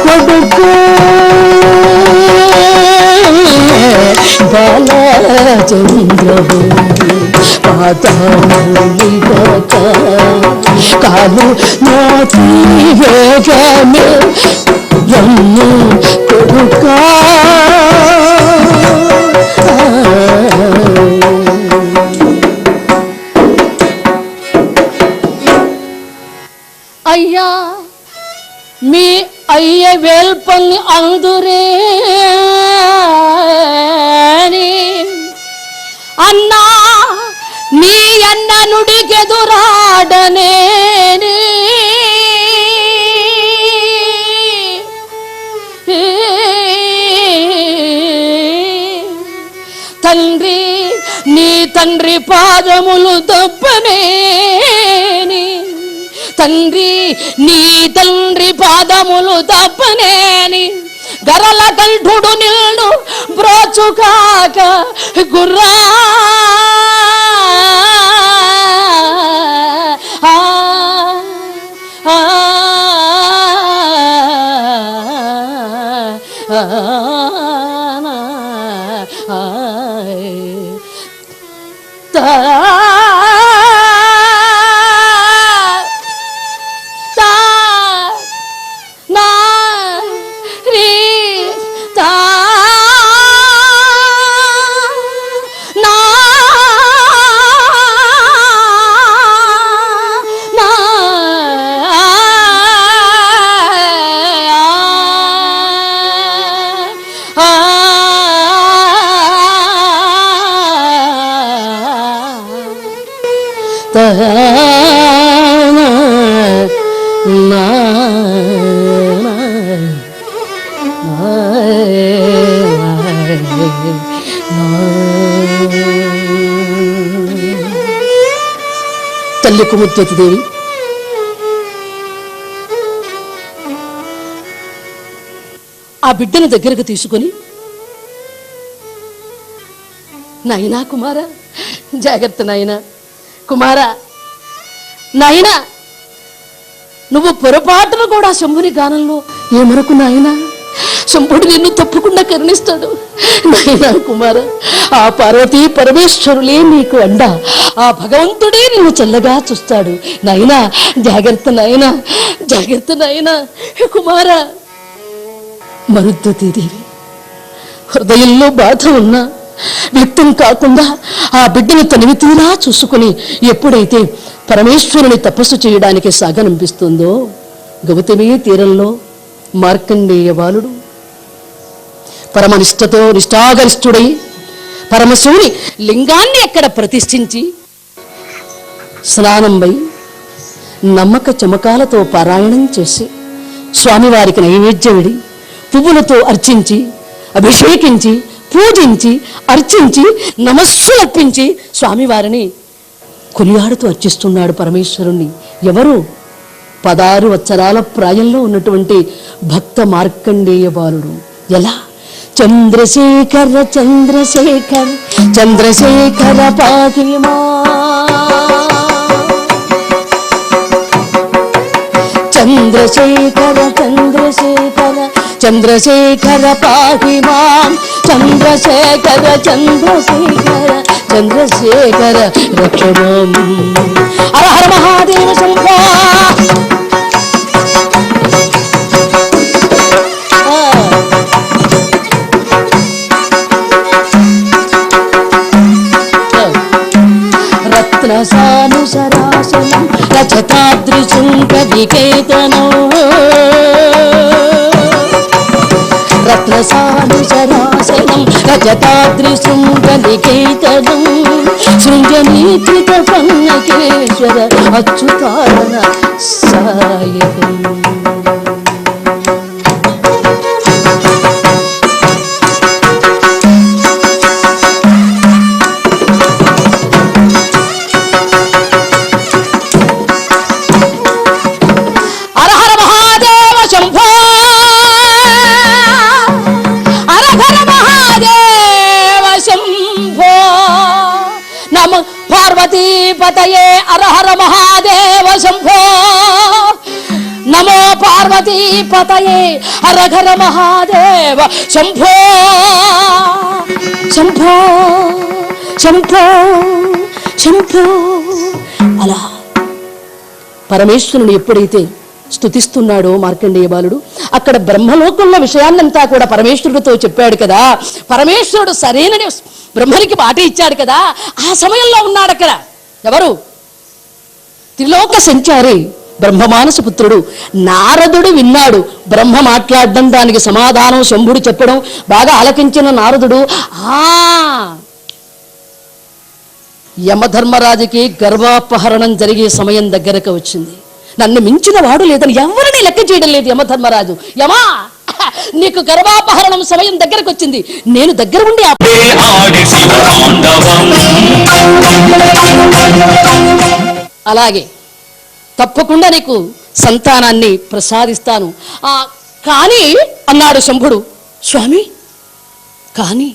కొడుకు బాలచంద్రము పాదమూలిదక కాలు నోటి వేగమే రమ్ము కొడుకా. అయ్యా మీ అయ్య వేల్పంగి అందురే అన్నా, నీ అన్న నుడికెదురాడనే తండ్రి, నీ తండ్రి పాదములు దప్పనేని, తండ్రి నీ తండ్రి పాదములు దప్పనేని, గరల కంఠుడు నిల్డు బ్రోచుకాక గుర్రా తల్లి కుముద్వతి దేవి ఆ బిడ్డను దగ్గరకు తీసుకొని, నాయనా కుమారా, జాగ్రత్త నాయనా కుమారా, నాయనా నువ్వు పొరపాటును కూడా శంభుని గానంలో ఏమరకు నాయనా శంభుడు నిన్ను తప్పకుండా కరుణిస్తాడు. నాయనా కుమార, ఆ పార్వతీ పరమేశ్వరులే నీకు అండ, ఆ భగవంతుడే నిన్ను చల్లగా చూస్తాడు. నాయనా జాగ్రత్త, నాయనా జాగ్రత్త, నాయనా కుమార. మరుద్వతీదేవి హృదయంలో బాధ ఉన్నా వ్యక్తం కాకుండా ఆ బిడ్డను తనివి తీరా చూసుకుని ఎప్పుడైతే పరమేశ్వరుని తపస్సు చేయడానికి సాగనంపిస్తుందో, గౌతమి తీరంలో మార్కండేయ బాలుడు పరమనిష్టతో నిష్ఠాగరిష్ఠుడై పరమశివుని లింగాన్ని అక్కడ ప్రతిష్ఠించి స్నానంపై నమ్మక చమకాలతో పారాయణం చేసి స్వామివారికి నైవేద్యమిడి పువ్వులతో అర్చించి అభిషేకించి పూజించి అర్చించి నమస్సు అర్పించి స్వామివారిని కొనియాడుతూ అర్చిస్తున్నాడు పరమేశ్వరుణ్ణి. ఎవరు? 16 వత్సరాల ప్రాయంలో ఉన్నటువంటి భక్త మార్కండేయ బాలుడు. ఎలా? చంద్రశేఖర చంద్రశేఖర చంద్రశేఖర పాహిమా, చంద్రశేఖర చంద్రశేఖర చంద్రశేఖర పాహిమాం, చంద్రశేఖర చంద్రశేఖర చంద్రశేఖర రక్షమాం. హర హర మహాదేవ శంభో. రత్నసానుసరాసనం రచతాద్రిశృంగవికేతనం, రత్నసానుసరాసనం రజతాద్రిశృంగనికేతనం, శృంగనీకృత పన్నకేశ్వర అచ్యుతారణ సాయకం. పార్వతీపతయే హర హర మహాదేవ శంభో. నమో పార్వతీపతయే హర హర మహాదేవ శంభో. శంభో శంభో శంభో. అలా పరమేశ్వరుని ఎప్పుడైతే స్తుతిస్తున్నాడో మార్కండేయ బాలుడు, అక్కడ బ్రహ్మలోకంలో విషయాన్నంతా కూడా పరమేశ్వరుడితో చెప్పాడు కదా. పరమేశ్వరుడు సరైనని బ్రహ్మనికి మాట ఇచ్చాడు కదా. ఆ సమయంలో ఉన్నాడు అక్కడ ఎవరు? త్రిలోక సంచారి బ్రహ్మమానస పుత్రుడు నారదుడు విన్నాడు. బ్రహ్మ మాట్లాడడం, దానికి సమాధానం శంభుడు చెప్పడం బాగా ఆలకించిన నారదుడు, యమధర్మరాజుకి గర్భాపహరణం జరిగే సమయం దగ్గరకు వచ్చింది. నన్ను మించిన వాడు లేదని ఎవరిని లెక్క చేయడం లేదు యమధర్మరాజు. యమా, నీకు గర్భాపహరణం సమయం దగ్గరకు వచ్చింది, నేను దగ్గర ఉండి అలాగే తప్పకుండా నీకు సంతానాన్ని ప్రసాదిస్తాను. కానీ అన్నాడు శంభుడు. స్వామి కానీ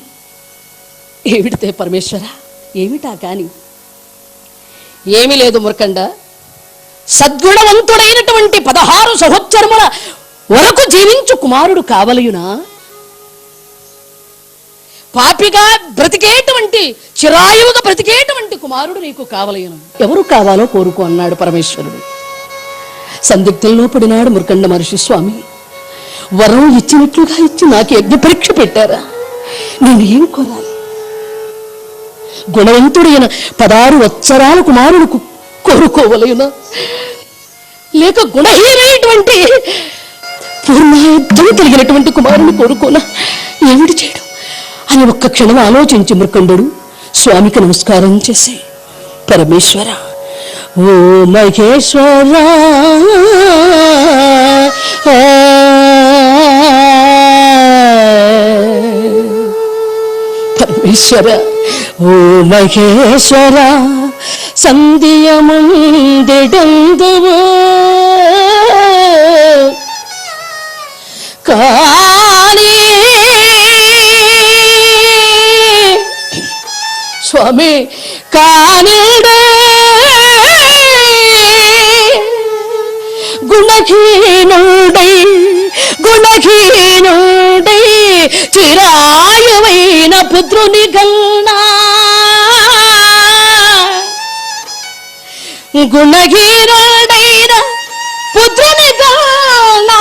ఏమిడితే పరమేశ్వర, ఏమిటా కానీ? ఏమీ లేదు మురకండ, సద్గుణవంతుడైనటువంటి 16 సంవత్సరముల వరకు జీవించు కుమారుడు కావలయునా? పాపిగా బ్రతికేటువంటి, చిరాయువుగా బ్రతికేటువంటి కుమారుడు నీకు కావలయును. ఎవరు కావాలో కోరుకో అన్నాడు పరమేశ్వరుడు. సందిగ్ధంలో పడినాడు మురకండ మహర్షి. స్వామి, వరం ఇచ్చినట్లుగా ఇచ్చి నాకు యజ్ఞ పరీక్ష పెట్టారా? నేను ఏం కోరాలి? గుణవంతుడైన 16 వత్సరాల కుమారుడు కోరుకోవలయునా, లేక గుణహీనమైనటువంటి పూర్ణాయుద్ధం కలిగినటువంటి కుమారుని కోరుకోనా? ఏమిటి చేయడం అని ఒక్క క్షణం ఆలోచించి మృకండు స్వామికి నమస్కారం చేసి, పరమేశ్వర, ఓ మహేశ్వర, పరమేశ్వర, ఓ మహేశ్వర, సంధ్యముందెడందువు కానీ స్వామి, కానిడే గుణహీనుడై గుణహీనుడై చిరాయువైన పుత్రుని కన్నా గుణహీనుడైన పుత్రుని కన్నా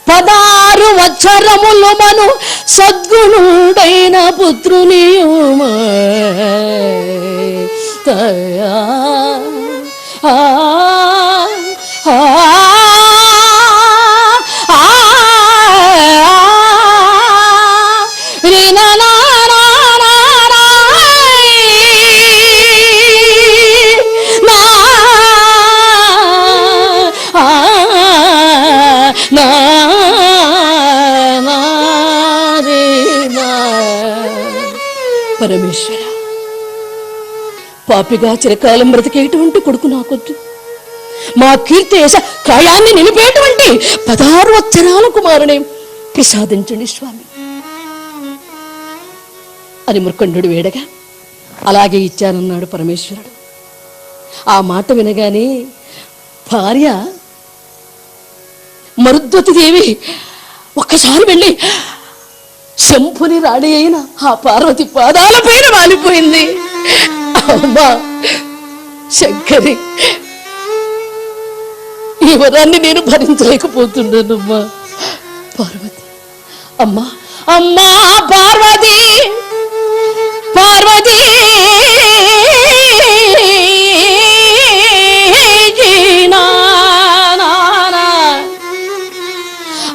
16 వత్సరములు మను సద్గుణుడైన పుత్రుని పరమేశ్వర, పాపిగా చిరకాలం బ్రతికేటువంటి కొడుకు నాకొద్దు. మా కీర్తేశ కాయాన్ని నిలిపేటువంటి 16 వత్సరాల కుమారుని ప్రసాదించండి స్వామి అని ముర్కండు వేడగా, అలాగే ఇచ్చానన్నాడు పరమేశ్వరుడు. ఆ మాట వినగానే భార్య మరుద్వతి దేవి ఒక్కసారి వెళ్ళి శంభుని రాణి అయిన ఆ పార్వతి పాదాల పైన వాలిపోయింది. అమ్మా శంకరి, ఈ వరాన్ని నేను భరించలేకపోతున్నానమ్మా. పార్వతి, అమ్మా అమ్మా పార్వతి, పార్వతి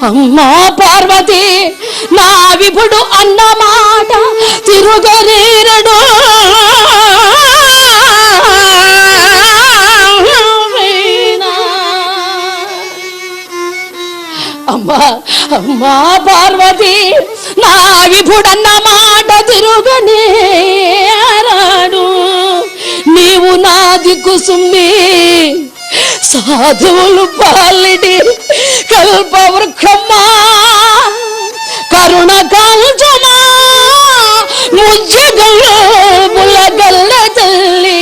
అమ్మా పార్వతి, నా విభుడు అన్నమాట తిరుగనేరడు. అమ్మా అమ్మా పార్వతి, నా విభుడన్నమాట తిరుగనేరడు. నీవు నా దిక్కు సుమ్మి సాధువులు పాలిడి కల్పవృక్షమా, కరుణ కాంచమా, ముజ్జగల్లు ములగల్ల తల్లి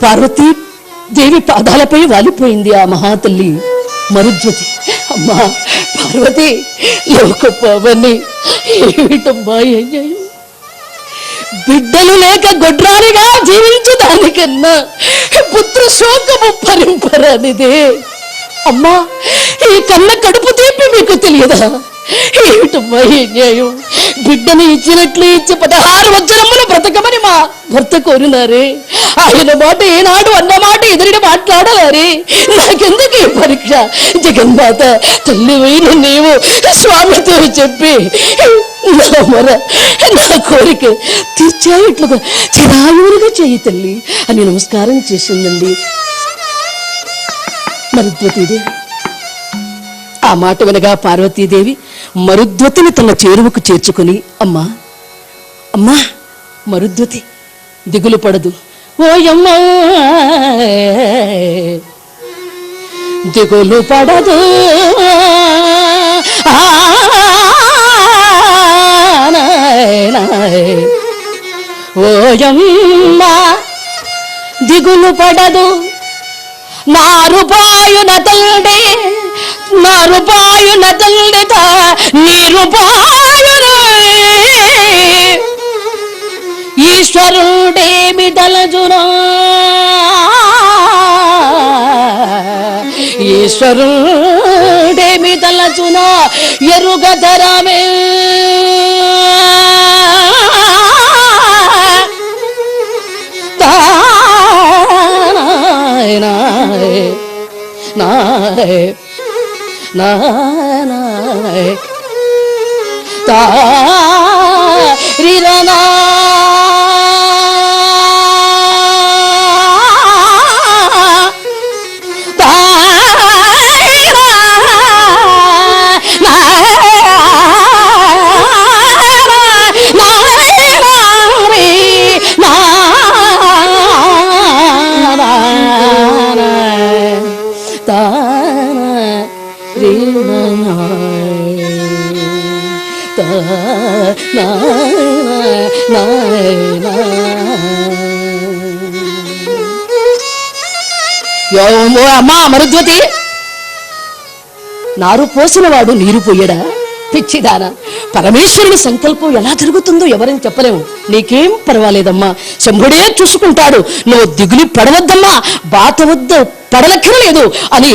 పార్వతీ దేవి పాదాలపై వాలిపోయింది ఆ మహాతల్లి మరుద్వతి. అమ్మా పార్వతి, లోకపావని ఏమిటమ్మా అన్యాయం? బిడ్డలు లేక గొడ్రాలిగా జీవించడానికన్నా పుత్ర శోకము పరింపరానిదే. అమ్మా, ఈ కన్న కడుపు తీపి మీకు తెలియదా? ఏమిటమ్మా ఈ న్యాయం? బిడ్డని ఇచ్చినట్లు ఇచ్చి 16 వత్సరములు బ్రతకమని మా భర్త కోరినారే. ఆయన మాట ఏనాడు అన్నమాట ఎదురుని మాట్లాడారే. నాకెందుకు ఈ పరీక్ష? జగన్మాత తల్లి వైన నీవు స్వామితో చెప్పి నా కోరిక తీర్చేట్లుగా చిరాయువులుగా చేయి తల్లి అని నమస్కారం చేసిందండి మరుద్వతీదేవి. ఆ మాట వినగా పార్వతీదేవి మరుద్వతిని తన చేరువకు చేర్చుకుని, అమ్మా అమ్మా మరుద్వతి, దిగులు పడదు ఓయమ్మా, దిగులు పడదు, ఓయమ్మా దిగులు పడదు, నా రూపాయున తల్లి, నా రూపాయున తల్లిత నీ రూపాయున ఈశ్వరుడేమి తలచునా, ఈశ్వరుడేమి తలచునా ఎరుగధరమే. రిరనా అమ్మా మరుద్వతి, నారు పోసినవాడు నీరు పోయడా? పిచ్చిదానా, పరమేశ్వరుని సంకల్పం ఎలా జరుగుతుందో ఎవరని చెప్పలేము. నీకేం పర్వాలేదమ్మా, శంభుడే చూసుకుంటాడు, నువ్వు దిగులు పడవద్దమ్మా, బాత వద్ద పడలక్కరలేదు అని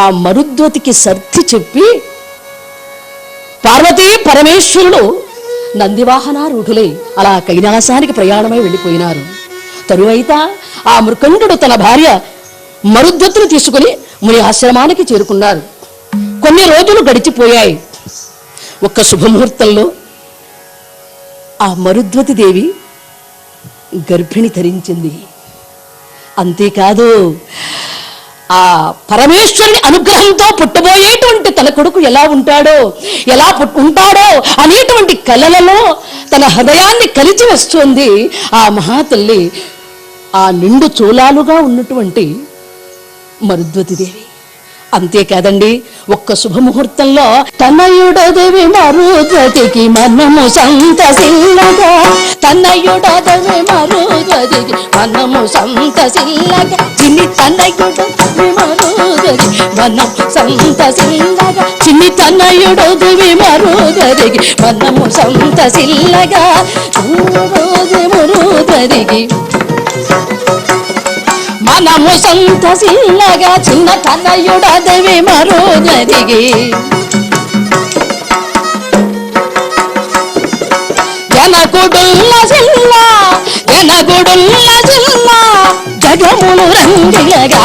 ఆ మరుద్వతికి సర్ది చెప్పి పార్వతీ పరమేశ్వరుడు నందివాహనారూఢులై అలా కైలాసానికి ప్రయాణమై వెళ్ళిపోయినారు. తరువైత ఆ మృకండు తన భార్య మరుద్వతిని తీసుకుని ముని ఆశ్రమానికి చేరుకున్నారు. కొన్ని రోజులు గడిచిపోయాయి. ఒక్క శుభముహూర్తంలో ఆ మరుద్వతి దేవి గర్భిణి ధరించింది. అంతేకాదు, ఆ పరమేశ్వరుని అనుగ్రహంతో పుట్టబోయేటువంటి తన కొడుకు ఎలా ఉంటాడో అనేటువంటి కలలలో తన హృదయాన్ని కలిసి వస్తుంది ఆ మహాతల్లి, ఆ నిండు చూలాలుగా ఉన్నటువంటి మరుద్వతి దేవి. అంతేకాదండి, ఒక్క శుభముహూర్తంలో తనయుడదేవి మరుద్వతికి మనము సంతసిల్లగా, తనయుడదేవి మరుద్వతికి మనము సంతసిల్లగా, చిన్ని తనయుడదేవి మరుద్వతికి మనం సంతసిల్లగా, చిన్ని తనయుడదేవి మరుద్వతికి మనము సంతసిల్లగా, మరుద్వతికి మనము సంతసిల్లగా, చిన్న తనయుడదేవి మరుద్వతికి జనకుడుల్ల జిల్లా జగములు రంగిలగా,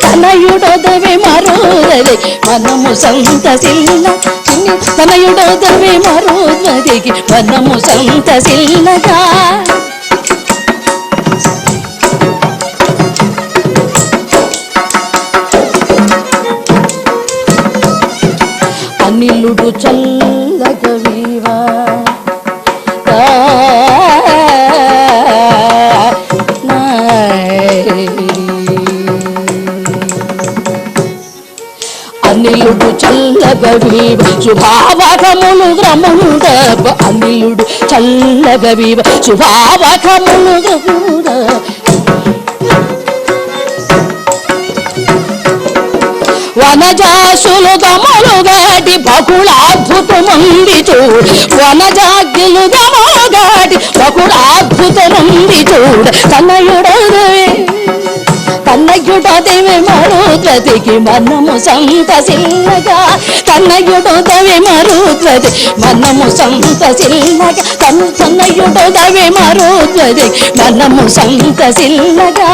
తనయుడదేవి మరుద్వతికి మనము సంతసిల్ల, చిన్ని తనయుడదేవి మరుద్వతికి మనము సంతసిల్లగా. అనిలుడు చల్లగవీవా అనిలుడు చల్లగవీవ శుభావకములు గ్రముడ, అనిలుడు చల్లగవీవ శుభావకములు గ్రముడ, వనజాసులు గమలుగాటి బహుళాద్భుతముంది చూడ, వనజాగ్యులు గమలుగాటి బహుళాద్భుతముంది చూడ, తన్నయుడదేవి మరుద్వతికి మనము సంతసిల్లగా, తన్నయుడదేవి మరుద్వతి మనము సంతసిల్లగా, తన్నయుడదేవి మరుద్వతి మనము సంతసిల్లగా.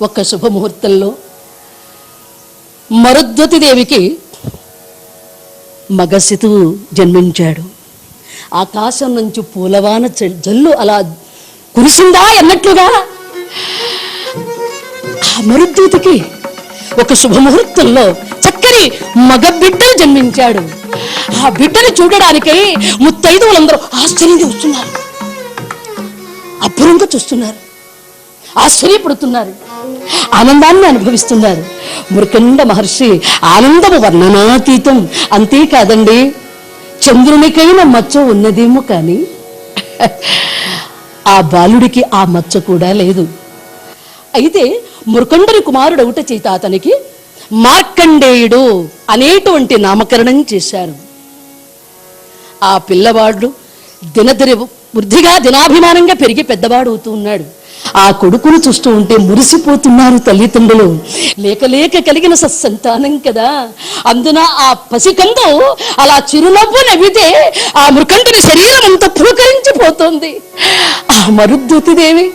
ఒక్క శుభముహూర్తంలో మరుద్వతి దేవికి మగశితువు జన్మించాడు. ఆకాశం నుంచి పూలవాన జల్లు అలా కురిసిందా అన్నట్లుగా ఆ మరుద్వతికి ఒక శుభముహూర్తంలో చక్కని మగ బిడ్డ జన్మించాడు. ఆ బిడ్డను చూడడానికి ముత్తైదువులందరూ ఆశ్చర్యంగా వస్తున్నారు, అబ్బురంగా చూస్తున్నారు, ఆశ్చర్యపడుతున్నారు, ఆనందాన్ని అనుభవిస్తున్నారు. మృకండ మహర్షి ఆనందము వర్ణనాతీతం. అంతేకాదండి, చంద్రునికైన మచ్చ ఉన్నదేమో కానీ ఆ బాలుడికి ఆ మచ్చ కూడా లేదు. అయితే మృకండుని కుమారుడవుట చేత అతనికి మార్కండేయుడు అనేటువంటి నామకరణం చేశారు. ఆ పిల్లవాడు వృద్ధిగా దినాభిమానంగా పెరిగి పెద్దవాడు అవుతూ ఉన్నాడు. ఆ కొడుకును చూస్తూ ఉంటే మురిసిపోతున్నారు తల్లిదండ్రులు. లేక లేక కలిగిన సత్సంతానం కదా. అందున ఆ పసికందు అలా చిరునవ్వు నవ్వితే ఆ మృకండుని శరీరం అంతా పులకరించిపోతుంది. ఆ మరుద్వతిదేవి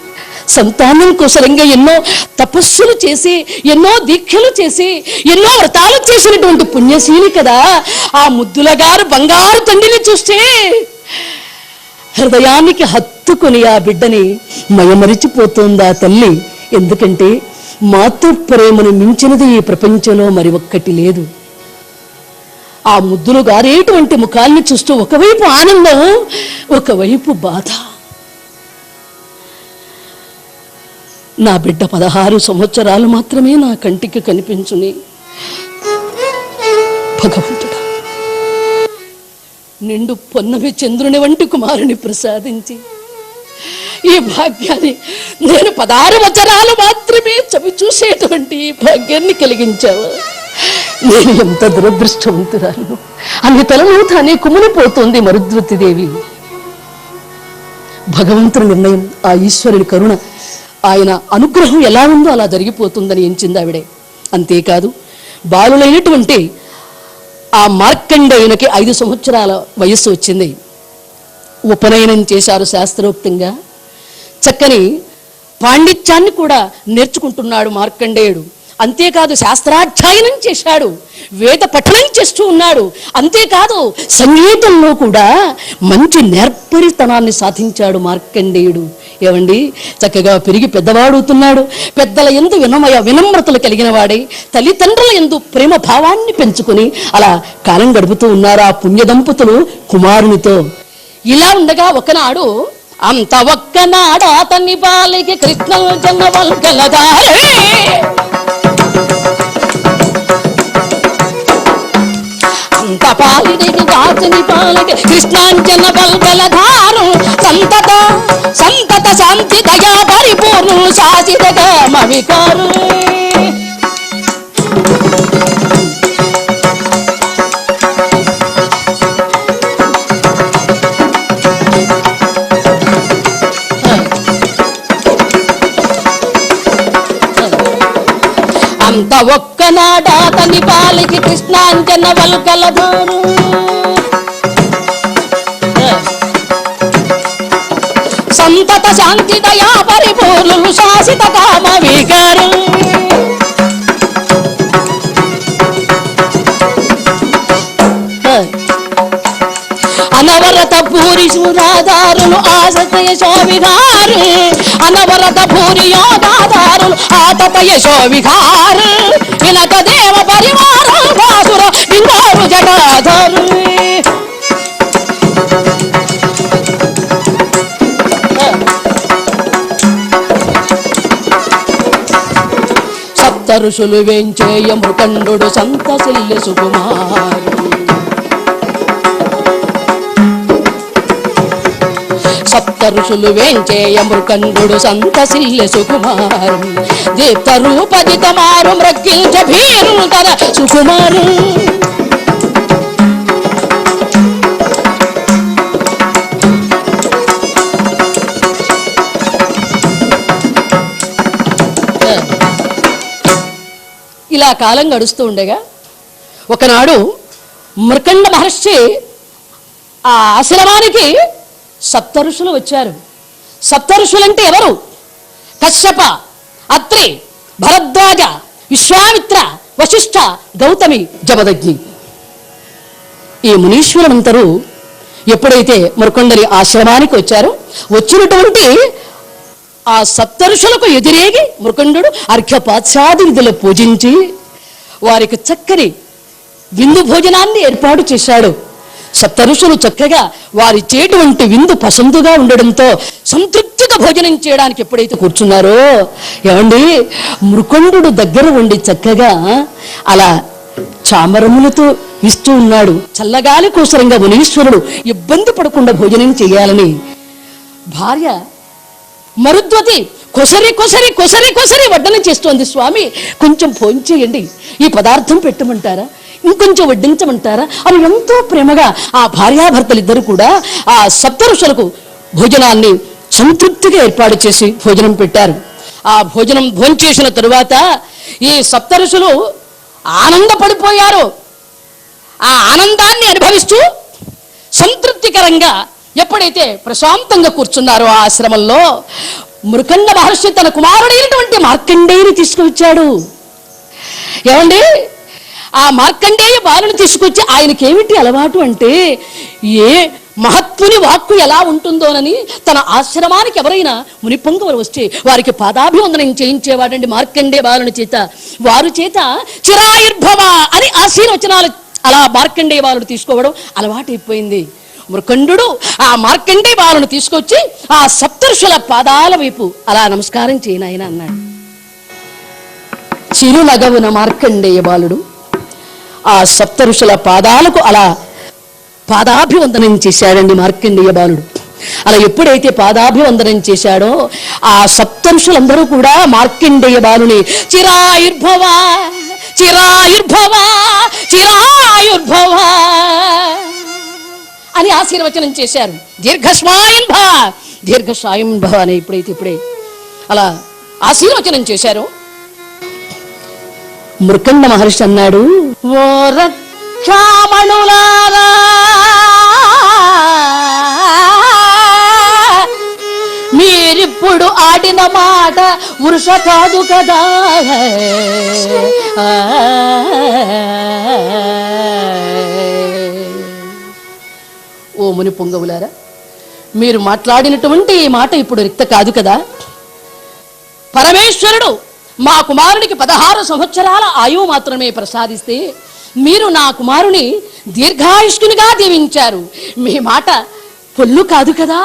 సంతానం కోసరంగా ఎన్నో తపస్సులు చేసి, ఎన్నో దీక్షలు చేసి, ఎన్నో వ్రతాలు చేసినటువంటి పుణ్యశీలి కదా. ఆ ముద్దుల గారు బంగారు తండ్రిని చూస్తే హృదయానికి హత్తుకుని ఆ బిడ్డని మయమరిచిపోతుంది ఆ తల్లి. ఎందుకంటే మాతృ ప్రేమను మించినది ఈ ప్రపంచంలో మరి ఒక్కటి లేదు. ఆ ముద్దులు గారేటువంటి ముఖాల్ని చూస్తూ ఒకవైపు ఆనందం, ఒకవైపు బాధ. నా బిడ్డ 16 సంవత్సరాలు మాత్రమే నా కంటికి కనిపించుని. భగవంతుడా, నిండు పొన్నమి చంద్రుని వంటి కుమారుని ప్రసాదించి ఈ భాగ్యాన్ని నేను 16 సంవత్సరాలు మాత్రమే చవి చూసేటువంటి భాగ్యాన్ని కలిగించావు. నేను ఎంత దురదృష్టవంతురాలను అన్ని తలలో తానే కుమిలిపోతోంది మరుద్వతిదేవి. భగవంతుని నిర్ణయం, ఆ ఈశ్వరుని కరుణ, ఆయన అనుగ్రహం ఎలా ఉందో అలా జరిగిపోతుందని ఎంచింది ఆవిడే. అంతేకాదు, బాలులైనటువంటి ఆ మార్కండేయునికి 5 సంవత్సరాల వయస్సు వచ్చింది. ఉపనయనం చేశారు శాస్త్రోక్తంగా. చక్కని పాండిత్యాన్ని కూడా నేర్చుకుంటున్నాడు మార్కండేయుడు. అంతేకాదు, శాస్త్రాధ్యయనం చేశాడు, వేద పఠనం చేస్తూ ఉన్నాడు. అంతేకాదు, సంగీతంలో కూడా మంచి నేర్పరితనాన్ని సాధించాడు మార్కండేయుడు. ఏమండి, చక్కగా పెరిగి పెద్దవాడుతున్నాడు. పెద్దల యందు వినమ్రతలు కలిగిన వాడై తల్లిదండ్రుల యందు ప్రేమ భావాన్ని పెంచుకుని అలా కాలం గడుపుతూ ఉన్నారు ఆ పుణ్య దంపతులు కుమారునితో. ఇలా ఉండగా ఒకనాడు, అంత ఒక్కనాడు అతని బాలికి కృష్ణ జన్మవల్గలదారే, అంత పాలిడికి దాచని పాలికి కృష్ణాంజన బల్బలధారు, సంతత సంతత శాంతి దయా పరిపూర్ణు శాసితగా మవికారు. అంత ఒక్కనాడా తని పాలికి కృష్ణాంజన వల్కలధారు, సంతత శాంతి దయా పరిపూర్ణులు శాసిత కామ వికారు. అనవరత భూరి సురాధారులు ఆసతయ శోభిగారు, అనవరత భూరి యోగాధారులు ఆతతయ శోభిగారు, వినక దేవ పరివార బాసుర వింగారు జటాధారు. సప్త ఋషులు వేంచేయ మృకండు సంతశల్య సుకుమారు, సప్త ఋషులు వేంచేయ మృకండు సంతశల్య సుకుమారు, దీప్త రూపదిత మారు మృగ్గిల్చ భీరు తన సుకుమారు. ఇలా కాలం గడుస్తూ ఉండగా ఒకనాడు మృకండ మహర్షి ఆ ఆశ్రమానికి సప్త ఋషులు వచ్చారు. సప్త ఋషులంటే ఎవరు? కశ్యప, అత్రి, భరద్వాజ, విశ్వామిత్ర, వశిష్ఠ, గౌతమి, జమదగ్ని. ఈ మునీశ్వరులందరూ ఎప్పుడైతే మృకండని ఆశ్రమానికి వచ్చారో, వచ్చినటువంటి ఆ సప్త ఋషులకు ఎదురేగి మృకండు అర్ఘ్యపాత్సాది విధులు పూజించి వారికి చక్కని విందు భోజనాన్ని ఏర్పాటు చేశాడు. సప్త ఋషులు చక్కగా వారిచ్చేటువంటి విందు పసందుగా ఉండడంతో సంతృప్తిగా భోజనం చేయడానికి ఎప్పుడైతే కూర్చున్నారో, ఏమండి, మృకండు దగ్గర ఉండి చక్కగా అలా చామరములతో ఇస్తూ ఉన్నాడు. చల్లగాలి కోసరంగా మునీశ్వరుడు ఇబ్బంది పడకుండా భోజనం చేయాలని భార్య మరుద్వతి కొసరి కొసరి కొసరి కొసరి వడ్డన చేస్తోంది. స్వామి, కొంచెం భోంచేయండి, ఈ పదార్థం పెట్టమంటారా, ఇంకొంచెం వడ్డించమంటారా అని ఎంతో ప్రేమగా ఆ భార్యాభర్తలిద్దరూ కూడా ఆ సప్త ఋషులకు భోజనాన్ని సంతృప్తిగా ఏర్పాటు చేసి భోజనం పెట్టారు. ఆ భోజనం భోంచేసిన తరువాత ఈ సప్తఋషులు ఆనందపడిపోయారు. ఆ ఆనందాన్ని అనుభవిస్తూ సంతృప్తికరంగా ఎప్పుడైతే ప్రశాంతంగా కూర్చున్నారో ఆ ఆశ్రమంలో మృకండ మహర్షి తన కుమారుడైనటువంటి మార్కండేయుని తీసుకువచ్చాడు. ఏమండి, ఆ మార్కండేయ బాలుని తీసుకొచ్చి ఆయనకి ఏమిటి అలవాటు అంటే, ఏ మహత్ముని వాక్కు ఎలా ఉంటుందోనని తన ఆశ్రమానికి ఎవరైనా మునిపొంగవలు వస్తే వారికి పాదాభివందనం చేయించేవాడండి మార్కండే బాలుని చేత. వారి చేత చిరాయుర్భవ అని ఆశీర్వచనాలు అలా మార్కండే బాలుడు తీసుకోవడం అలవాటైపోయింది. మృకండు ఆ మార్కండే బాలును తీసుకొచ్చి ఆ సప్తర్షుల పాదాల వైపు అలా నమస్కారం చేయనాయన అన్నాడు. చిరునగవున మార్కండేయ బాలుడు ఆ సప్తఋషుల పాదాలకు అలా పాదాభివందనం చేశాడండి మార్కండేయ బాలుడు. అలా ఎప్పుడైతే పాదాభివందనం చేశాడో ఆ సప్తఋషులందరూ కూడా మార్కండేయ బాలుని చిరాయుర్భవ చిరాయుర్భవ చిరాయుర్భవ అని ఆశీర్వచనం చేశారు. దీర్ఘస్మాయుం భవ దీర్ఘశాయుం భవ అని ఇప్పుడే అలా ఆశీర్వచనం చేశారు. మృకండ మహర్షి అన్నాడు, ఓ రక్షామణులారా, మీరిప్పుడు ఆడిన మాట వృష కాదు కదా. ఓ ముని పొంగవులారా, మీరు మాట్లాడినటువంటి ఈ మాట ఇప్పుడు రిక్త కాదు కదా. పరమేశ్వరుడు మా కుమారునికి 16 సంవత్సరాల ఆయువు మాత్రమే ప్రసాదిస్తే మీరు నా కుమారుని దీర్ఘాయుష్కునిగా దీవించారు. మీ మాట పొల్లు కాదు కదా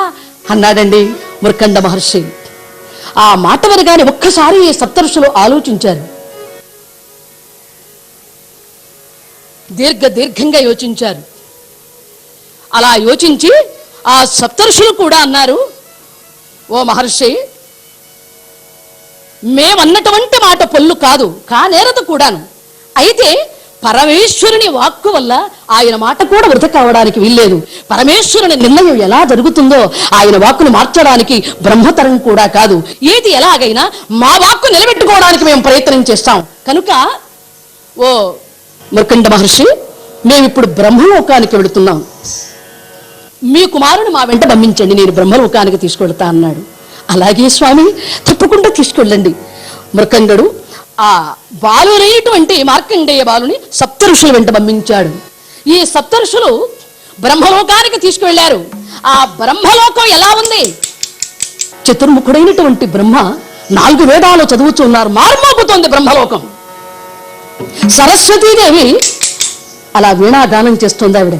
అన్నాడండి మృకండ మహర్షి. ఆ మాట వినగానే ఒక్కసారి ఈ సప్తఋషులు ఆలోచించారు. దీర్ఘంగా యోచించారు. అలా యోచించి ఆ సప్తఋషులు కూడా అన్నారు, ఓ మహర్షి, మేమన్నటువంటి మాట పొల్లు కాదు, కానేరదు కూడాను. అయితే పరమేశ్వరుని వాక్కు వల్ల ఆయన మాట కూడా వృధ కావడానికి వీల్లేదు. పరమేశ్వరుని నిర్ణయం ఎలా జరుగుతుందో ఆయన వాక్కును మార్చడానికి బ్రహ్మతరం కూడా కాదు. ఏది ఎలాగైనా మా వాక్కు నిలబెట్టుకోవడానికి మేము ప్రయత్నం చేస్తాం. కనుక ఓ మృకండ మహర్షి, మేమిప్పుడు బ్రహ్మలోకానికి వెళుతున్నాం. మీ కుమారుని మా వెంట పంపించండి, నేను బ్రహ్మలోకానికి తీసుకెళ్తా అన్నాడు. అలాగే స్వామి, తప్పకుండా తీసుకెళ్ళండి. మృకంగడు ఆ బాలునైనటువంటి మార్కండేయ బాలుని సప్తఋషుల వెంట పంపించాడు. ఈ సప్తఋషులు బ్రహ్మలోకానికి తీసుకువెళ్లారు. ఆ బ్రహ్మలోకం ఎలా ఉంది? చతుర్ముఖుడైనటువంటి బ్రహ్మ 4 వేదాలు చదువుతున్నారు. మార్మోగుతోంది బ్రహ్మలోకం. సరస్వతీదేవి అలా వీణాగానం చేస్తుంది. ఆవిడ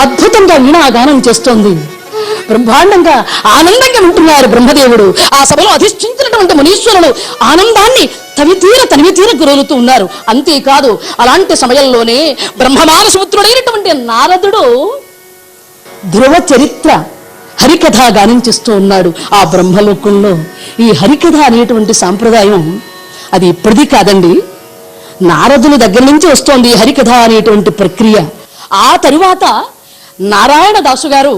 అద్భుతంగా వీణాగానం చేస్తోంది. బ్రహ్మాండంగా ఆనందంగా ఉంటున్నారు బ్రహ్మదేవుడు. ఆ సభలో అధిష్ఠించినటువంటి మునీశ్వరులు ఆనందాన్ని తనివితీర గురవుతూ ఉన్నారు. అంతేకాదు, అలాంటి సమయంలోనే బ్రహ్మమానసముద్రుడైనటువంటి నారదుడు ధ్రువ చరిత్ర హరికథ గానం చేస్తూ ఉన్నాడు ఆ బ్రహ్మలోకంలో. ఈ హరికథ అనేటువంటి సాంప్రదాయం అది ఇప్పటిది కాదండి, నారదుని దగ్గర నుంచి వస్తోంది ఈ హరికథ అనేటువంటి ప్రక్రియ. ఆ తరువాత నారాయణ దాసు గారు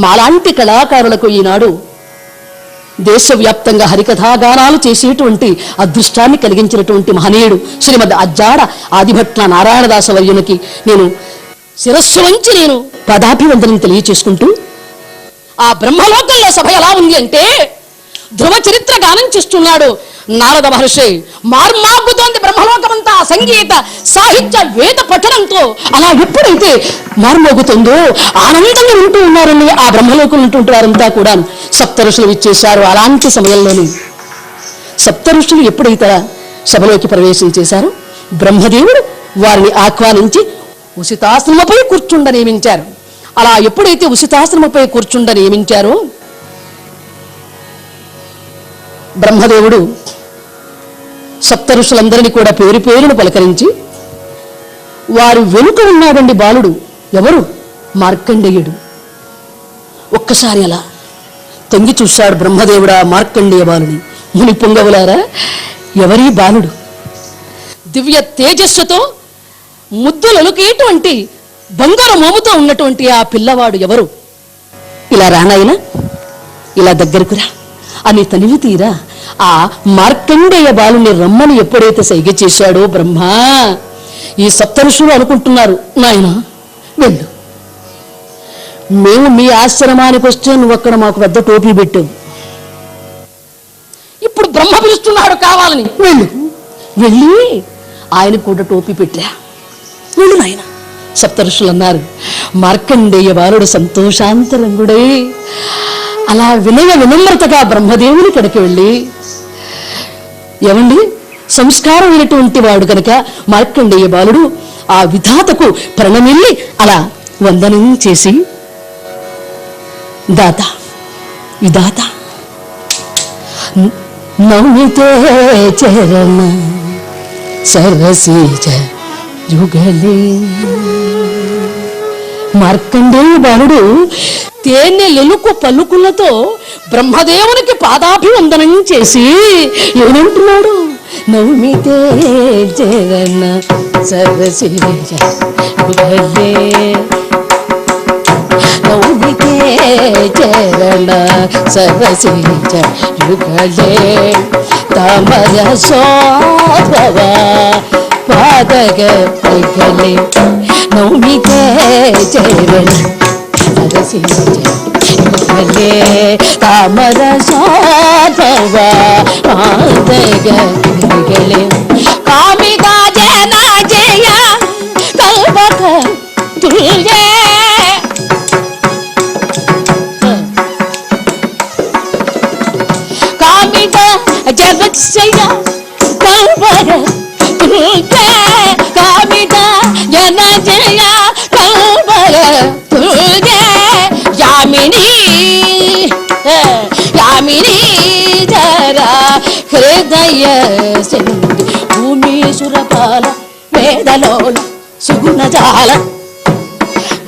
మాలాంటి కళాకారులకు ఈనాడు దేశవ్యాప్తంగా హరికథాగానాలు చేసేటువంటి అదృష్టాన్ని కలిగించినటువంటి మహనీయుడు శ్రీమద్ అజ్జాడ ఆదిభట్ల నారాయణదాస వర్యునికి నేను శిరస్సు వంచి నేను పదాభివందనం తెలియచేసుకుంటూ, ఆ బ్రహ్మలోకంలో సభ ఎలా ఉంది అంటే ధ్రువ చరిత్ర గానం చేస్తున్నాడు నారద మహర్షి. మార్మాగుతోంది బ్రహ్మలోకమంతా సంగీత సాహిత్య వేద పఠనంతో. అలా ఎప్పుడైతే మార్మోగుతుందో ఆనందంగా ఉంటూ ఉన్నారని ఆ బ్రహ్మలోకం ఉంటుంటే వారంతా కూడా సప్తఋషులు ఇచ్చేశారు. అలాంటి సమయంలోనే సప్తఋషులు ఎప్పుడైతే సభలోకి ప్రవేశం చేశారో బ్రహ్మదేవుడు వారిని ఆహ్వానించి ఉసితాశ్రమపై కూర్చుండ నియమించారు. అలా ఎప్పుడైతే ఉసితాశ్రమపై కూర్చుండ నియమించారో బ్రహ్మదేవుడు సప్తఋషులందరినీ కూడా పేరు పేరును పలకరించి, వారి వెనుక ఉన్నాడండి బాలుడు. ఎవరు? మార్కండేయుడు. ఒక్కసారి అలా తొంగి చూశాడు బ్రహ్మదేవుడు ఆ మార్కండేయ బాలుని. ముని పొంగవులారా, ఎవరి బాలుడు? దివ్య తేజస్సుతో ముద్దులొలికేటువంటి బంగారు మోముతో ఉన్నటువంటి ఆ పిల్లవాడు ఎవరు? ఇలా రానాయినా, ఇలా దగ్గరకు రా అని తనివి తీరా ఆ మార్కండేయ బాలుని రమ్మని ఎప్పుడైతే సైగ చేశాడో బ్రహ్మ, ఈ సప్తఋషులు అనుకుంటున్నారు, నాయన వెళ్ళు, మేము మీ ఆశ్రమానికి వస్తే నువ్వు అక్కడ మాకు పెద్ద టోపీ పెట్టావు, ఇప్పుడు బ్రహ్మ పిలుస్తున్నాడు కావాలని, వెళ్ళు, వెళ్ళి ఆయనకు కూడా టోపీ పెట్టా, వెళ్ళు నాయన. సప్తఋషులు అన్నారు. మార్కండేయ బాలుడు సంతోషాంతరంగుడై అలా వినయ వినమ్రతగా బ్రహ్మదేవుని కడికి వెళ్ళి, ఏమండి సంస్కారమైనటువంటి వాడు కనుక మార్కండేయ బాలుడు ఆ విధాతకు ప్రణమిల్లి అలా వందనం చేసి, దాత విధాత నౌమితే చరణ సరసీజ యుగలే. మార్కండేయ బాలుడు తేనె లెలుకు పలుకులతో బ్రహ్మదేవునికి పాదాభివందనం చేసి ఏమంటున్నాడు, నౌమితే చరణ సరసీజ యుగలే, నౌమితే చరణ సరసీజ యుగలే, తమర శోభవ పాదగ పగలే, నౌమితే చరణ సరసీజ యుగలే, తమర శోభవ పాదగ పగలే, కామిగా జన జయ కల్పక తుల్యే, జగత్సయ కల్పక తుల్యే, కామిత జన జయ కల్పక తుల్యే, యామిని యామిని జరా హృదయ సింధు భూమి సురపాల వేదలోల సుగుణజాల,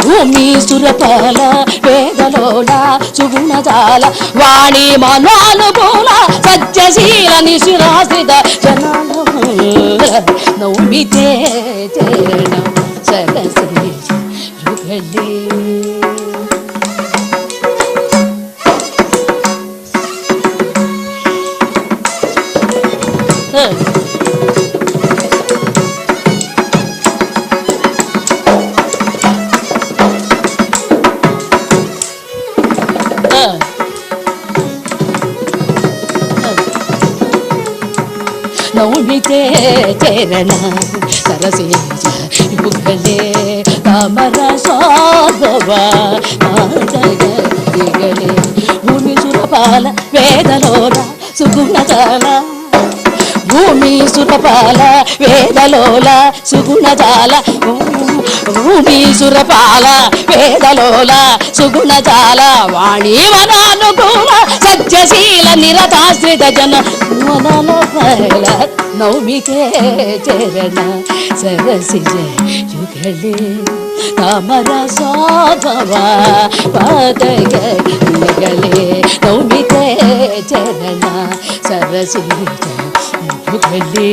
భూమి సురపాల వేదలోల సుగుణజాల, వాణి మనోనుకూల సత్యశీల నిశిరాశ్రిత జనాల, నౌమితే చరణ సరసీజ యుగలే. నౌమితే చరణ సరసీజ యుగలే, తమర శోభవ పాదగ యుగలే, భూమి సురపాల వేదలోల సుగుణజాల, భూమి సురపాల వేదలోల సుగుణజాల, భూమి సురపాల వేదలోల సుగుణజాల, వాణి వనానుకూల సత్యశీల నిరతాశ్రిత జన మనల, నౌమితే చరణ సరసీజ యుగలే, తమర శోభవ పాదగ యుగలే, నౌమితే చరణ సరసీజ యుగలే.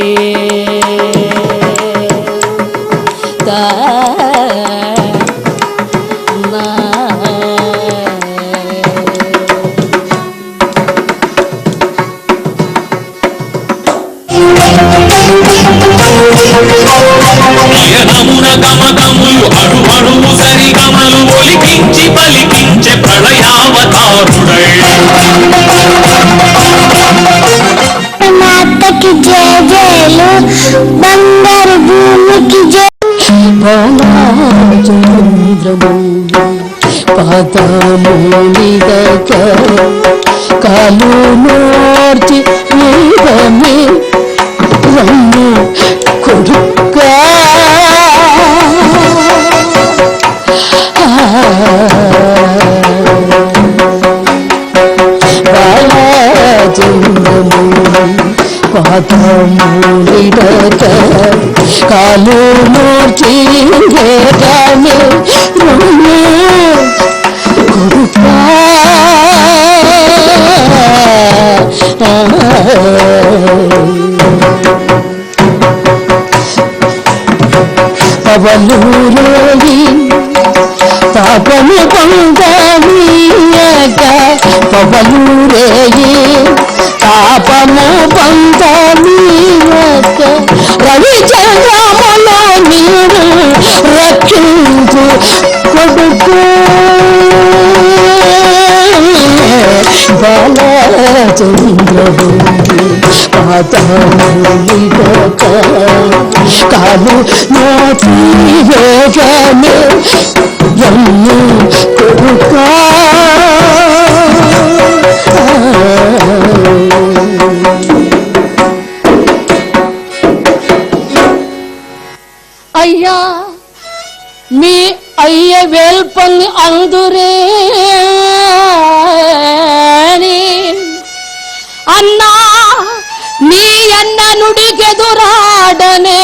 యనమున గమగములు అడు అడుగు సరిగమలు ఒలికించి పలికించే ప్రళయావతారుడై, మాతకి జయ జయలు, బంగారు భూమికి జయ, చంద్రము పాదమునిదక కాలు నోర్చి నీవమే రమ్ము కొడుకా, బాలచంద్రము పాదమునిదక కాలు నోర్చి నీవమే రమ్ము కొడుకా, పవలూరోగి తాపము పొంద నీయక పవలు రేయి తాపము పంత నీయక రవి చంద్రములో నీరు రక్షించు కొడుకు బాలచంద్రము పాతములిడక కాలు నాటి వేగమే ఎన్ను కొడుకా అయ్యా మీ అయ్య వేల్పంగి అందురే అన్నా నీ అన్న నుడికెదురాడనే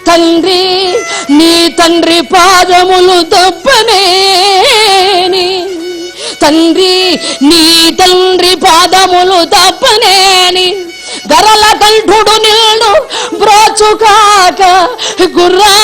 తండ్రి నీ తండ్రి పాదములు దప్పనేని తండ్రి నీ తండ్రి పాదములు దప్పనేని గరల కంఠుడు నిల్లు బ్రోచుకాక గుర్రా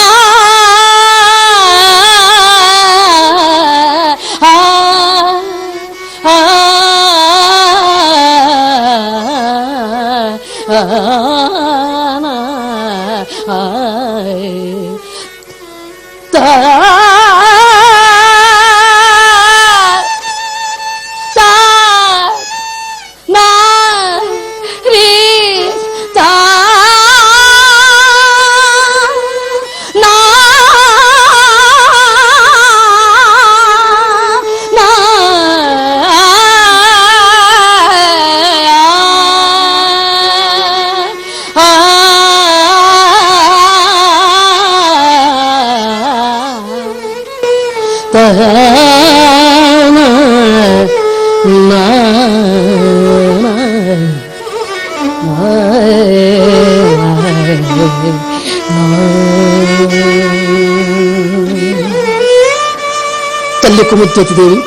తల్లి కుముద్యతిదేవి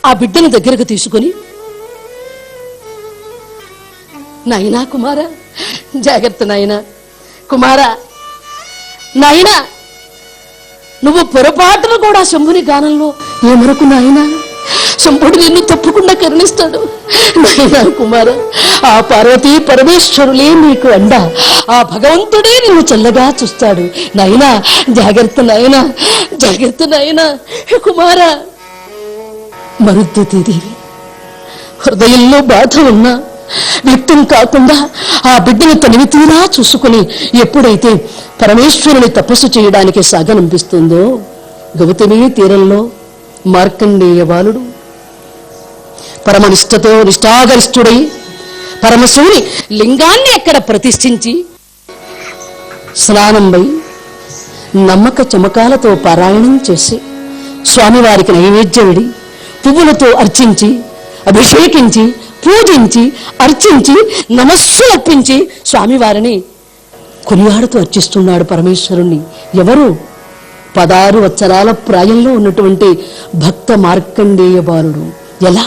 ఆ బిడ్డను దగ్గరకు తీసుకుని నాయనా కుమారా జాగ్రత్త నాయనా కుమారా నాయనా నువ్వు పొరపాటును కూడా శంభుని గానంలో ఏమరకు నాయనా శంభుడు నిన్ను తప్పకుండా కరుణిస్తాడు నాయనా కుమార ఆ పార్వతీ పరమేశ్వరులే నీకు అండ ఆ భగవంతుడే నిన్ను చల్లగా చూస్తాడు నాయనా జాగ్రత్త నాయనా జాగ్రత్త నాయనా కుమార మరుద్దుతీదేవి హృదయంలో బాధ ఉన్నా వ్యక్తం కాకుండా ఆ బిడ్డను తనివి తీరా చూసుకుని ఎప్పుడైతే పరమేశ్వరుని తపస్సు చేయడానికి సాగనంపిస్తుందో గౌతమి తీరంలో మార్కండేయ బాలుడు పరమనిష్టతో నిష్ఠాగరిష్ఠుడై పరమశివుని లింగాన్ని అక్కడ ప్రతిష్ఠించి స్నానంపై నమ్మక చమకాలతో పారాయణం చేసి స్వామివారికి నైవేద్యమిడి పువ్వులతో అర్చించి అభిషేకించి పూజించి అర్చించి నమస్సులర్పించి స్వామివారిని కొనియాడుతూ అర్చిస్తున్నాడు పరమేశ్వరుణ్ణి. ఎవరు? 16 వత్సరాల ప్రాయంలో ఉన్నటువంటి భక్త మార్కండేయ బాలుడు. ఎలా?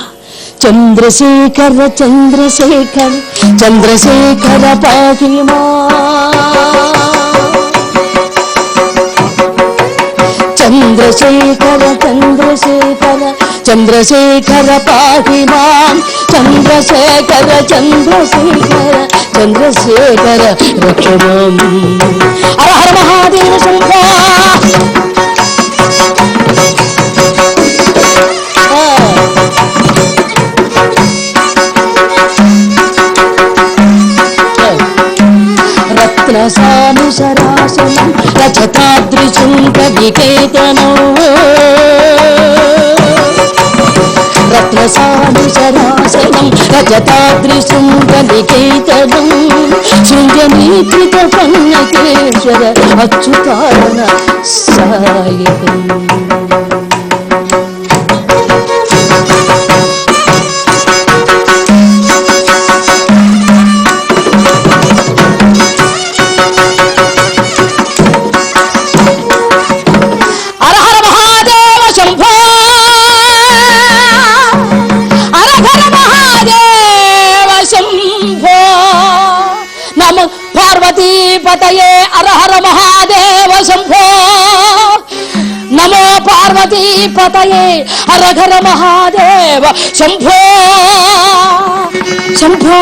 చంద్రశేఖర చంద్రశేఖర చంద్రశేఖర పాహిమా చంద్రశేఖర చంద్రశేఖర చంద్రశేఖర పాహిమాం చంద్రశేఖర చంద్రశేఖర చంద్రశేఖర రక్షమాం. హర హర మహాదేవ శంభో. రత్నసానుసరాసనం రచతాద్రిశృంగవికేతనం రత్నసానుసరాసనం రజతాద్రిశృంగవికేతనం శృంగనీకృత పన్నకేశ్వర అచ్యుతారణ సాయకం. హర హర మహాదేవ శంభో నమో పార్వతీ పతయే హర హర మహాదేవ శంభో శంభో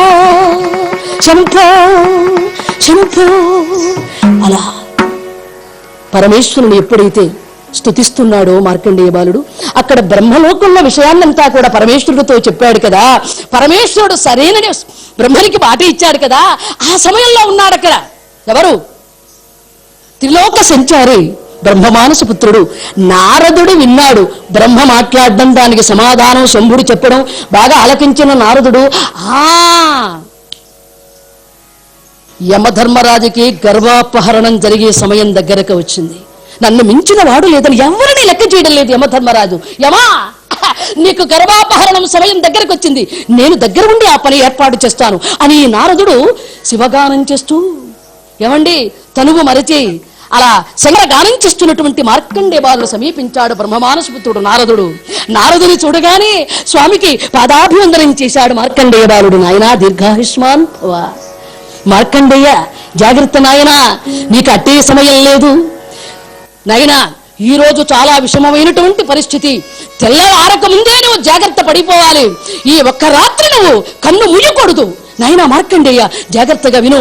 శంభో శంభో. అలా పరమేశ్వరుని ఎప్పుడైతే స్తుతిస్తున్నాడో మార్కండేయ బాలుడు, అక్కడ బ్రహ్మలోకంలో విషయాన్నంతా కూడా పరమేశ్వరుడితో చెప్పాడు కదా. పరమేశ్వరుడు సరైన బ్రహ్మనికి మాట ఇచ్చాడు కదా. ఆ సమయంలో ఉన్నాడు అక్కడ ఎవరు? త్రిలోక సంచారి బ్రహ్మమానస పుత్రుడు నారదుడు విన్నాడు. బ్రహ్మ మాట్లాడడం, దానికి సమాధానం శంభుడు చెప్పడం బాగా ఆలకించిన నారదుడు యమధర్మరాజుకి గర్భాపహరణం జరిగే సమయం దగ్గరకు వచ్చింది. నన్ను మించిన వాడు లేదని ఎవరిని లెక్క చేయడం లేదు యమధర్మరాజు. యమా, నీకు గర్భాపహరణం సమయం దగ్గరకు వచ్చింది, నేను దగ్గర ఉండి ఆ పని ఏర్పాటు చేస్తాను అని నారదుడు శివగానం చేస్తూ ఏమండి తనువు మరచి అలా శంకరగానం చేస్తున్నటువంటి మార్కండేయ బాలుడు సమీపించాడు బ్రహ్మమానసపుత్రుడు నారదుడు. నారదుని చూడగానే స్వామికి పాదాభివందనం చేశాడు మార్కండేయ బాలుడు. నాయనా దీర్ఘాయుష్మాన్ భవ, మార్కండేయ జాగ్రత్త నాయనా, నీకు అట్టే సమయం లేదు నాయనా. ఈ రోజు చాలా విషమమైనటువంటి పరిస్థితి, తెల్లవారక ముందే నువ్వు జాగ్రత్త పడిపోవాలి. ఈ ఒక్క రాత్రి నువ్వు కన్ను ముయ్యకూడదు నాయనా. మార్కండేయ జాగ్రత్తగా విను,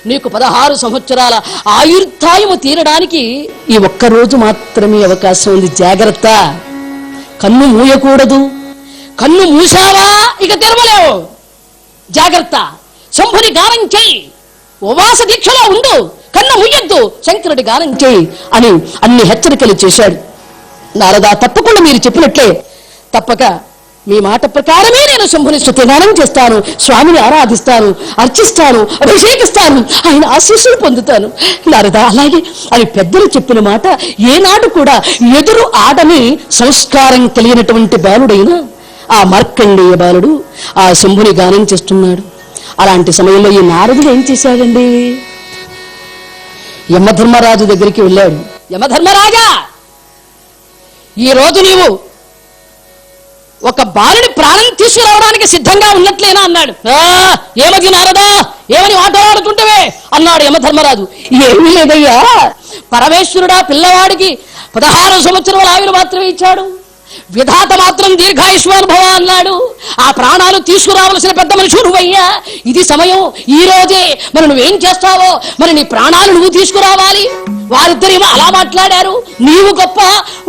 నీకు 16 సంవత్సరాల ఆయుర్దాయము తీరడానికి ఈ ఒక్కరోజు మాత్రమే అవకాశం ఉంది. జాగ్రత్త, కన్ను మూయకూడదు. కన్ను మూసావా ఇక తెరవలేవు. జాగ్రత్త, శంభుని గానం చేయి, ఉపవాస దీక్షలో ఉండు, కన్ను ముయ్యొద్దు, శంకరుడి గానం చేయి అని అన్ని హెచ్చరికలు చేశాడు. నారదా, తప్పకుండా మీరు చెప్పినట్లే తప్పక మీ మాట ప్రకారమే నేను శంభుని స్తుతిగానం చేస్తాను, స్వామిని ఆరాధిస్తాను, అర్చిస్తాను, అభిషేకిస్తాను, ఆయన ఆశీస్సులు పొందుతాను. నారదా అలాగే అని పెద్దలు చెప్పిన మాట ఏనాడు కూడా ఎదురు ఆడని సంస్కారం కలిగినటువంటి బాలుడైన ఆ మార్కండేయ బాలుడు ఆ శంభుని గానం చేస్తున్నాడు. అలాంటి సమయంలో ఈ నారదుడు ఏం చేశాడండి? యమధర్మరాజు దగ్గరికి వెళ్ళాడు. యమధర్మరాజా, ఈ రోజు నీవు ఒక బాలుడి ప్రాణం తీసుకురావడానికి సిద్ధంగా ఉన్నట్లేనా అన్నాడు. ఏమది నారదా, ఏమని మాట్లాడుతుంటవే అన్నాడు యమధర్మరాజు. ఏమీ లేదయ్యా, పరమేశ్వరుడా పిల్లవాడికి 16 సంవత్సరాల ఆయురు మాత్రమే ఇచ్చాడు, విధాత మాత్రం దీర్ఘాయుష్మానుభవ అన్నాడు. ఆ ప్రాణాలు తీసుకురావలసిన పెద్ద మనుషుడు నువ్వయ్యా. ఇది సమయం, ఈ రోజే. మరి నువ్వేం చేస్తావో, మరి నీ ప్రాణాలు నువ్వు తీసుకురావాలి. వారిద్దరేమో అలా మాట్లాడారు. నీవు గొప్ప,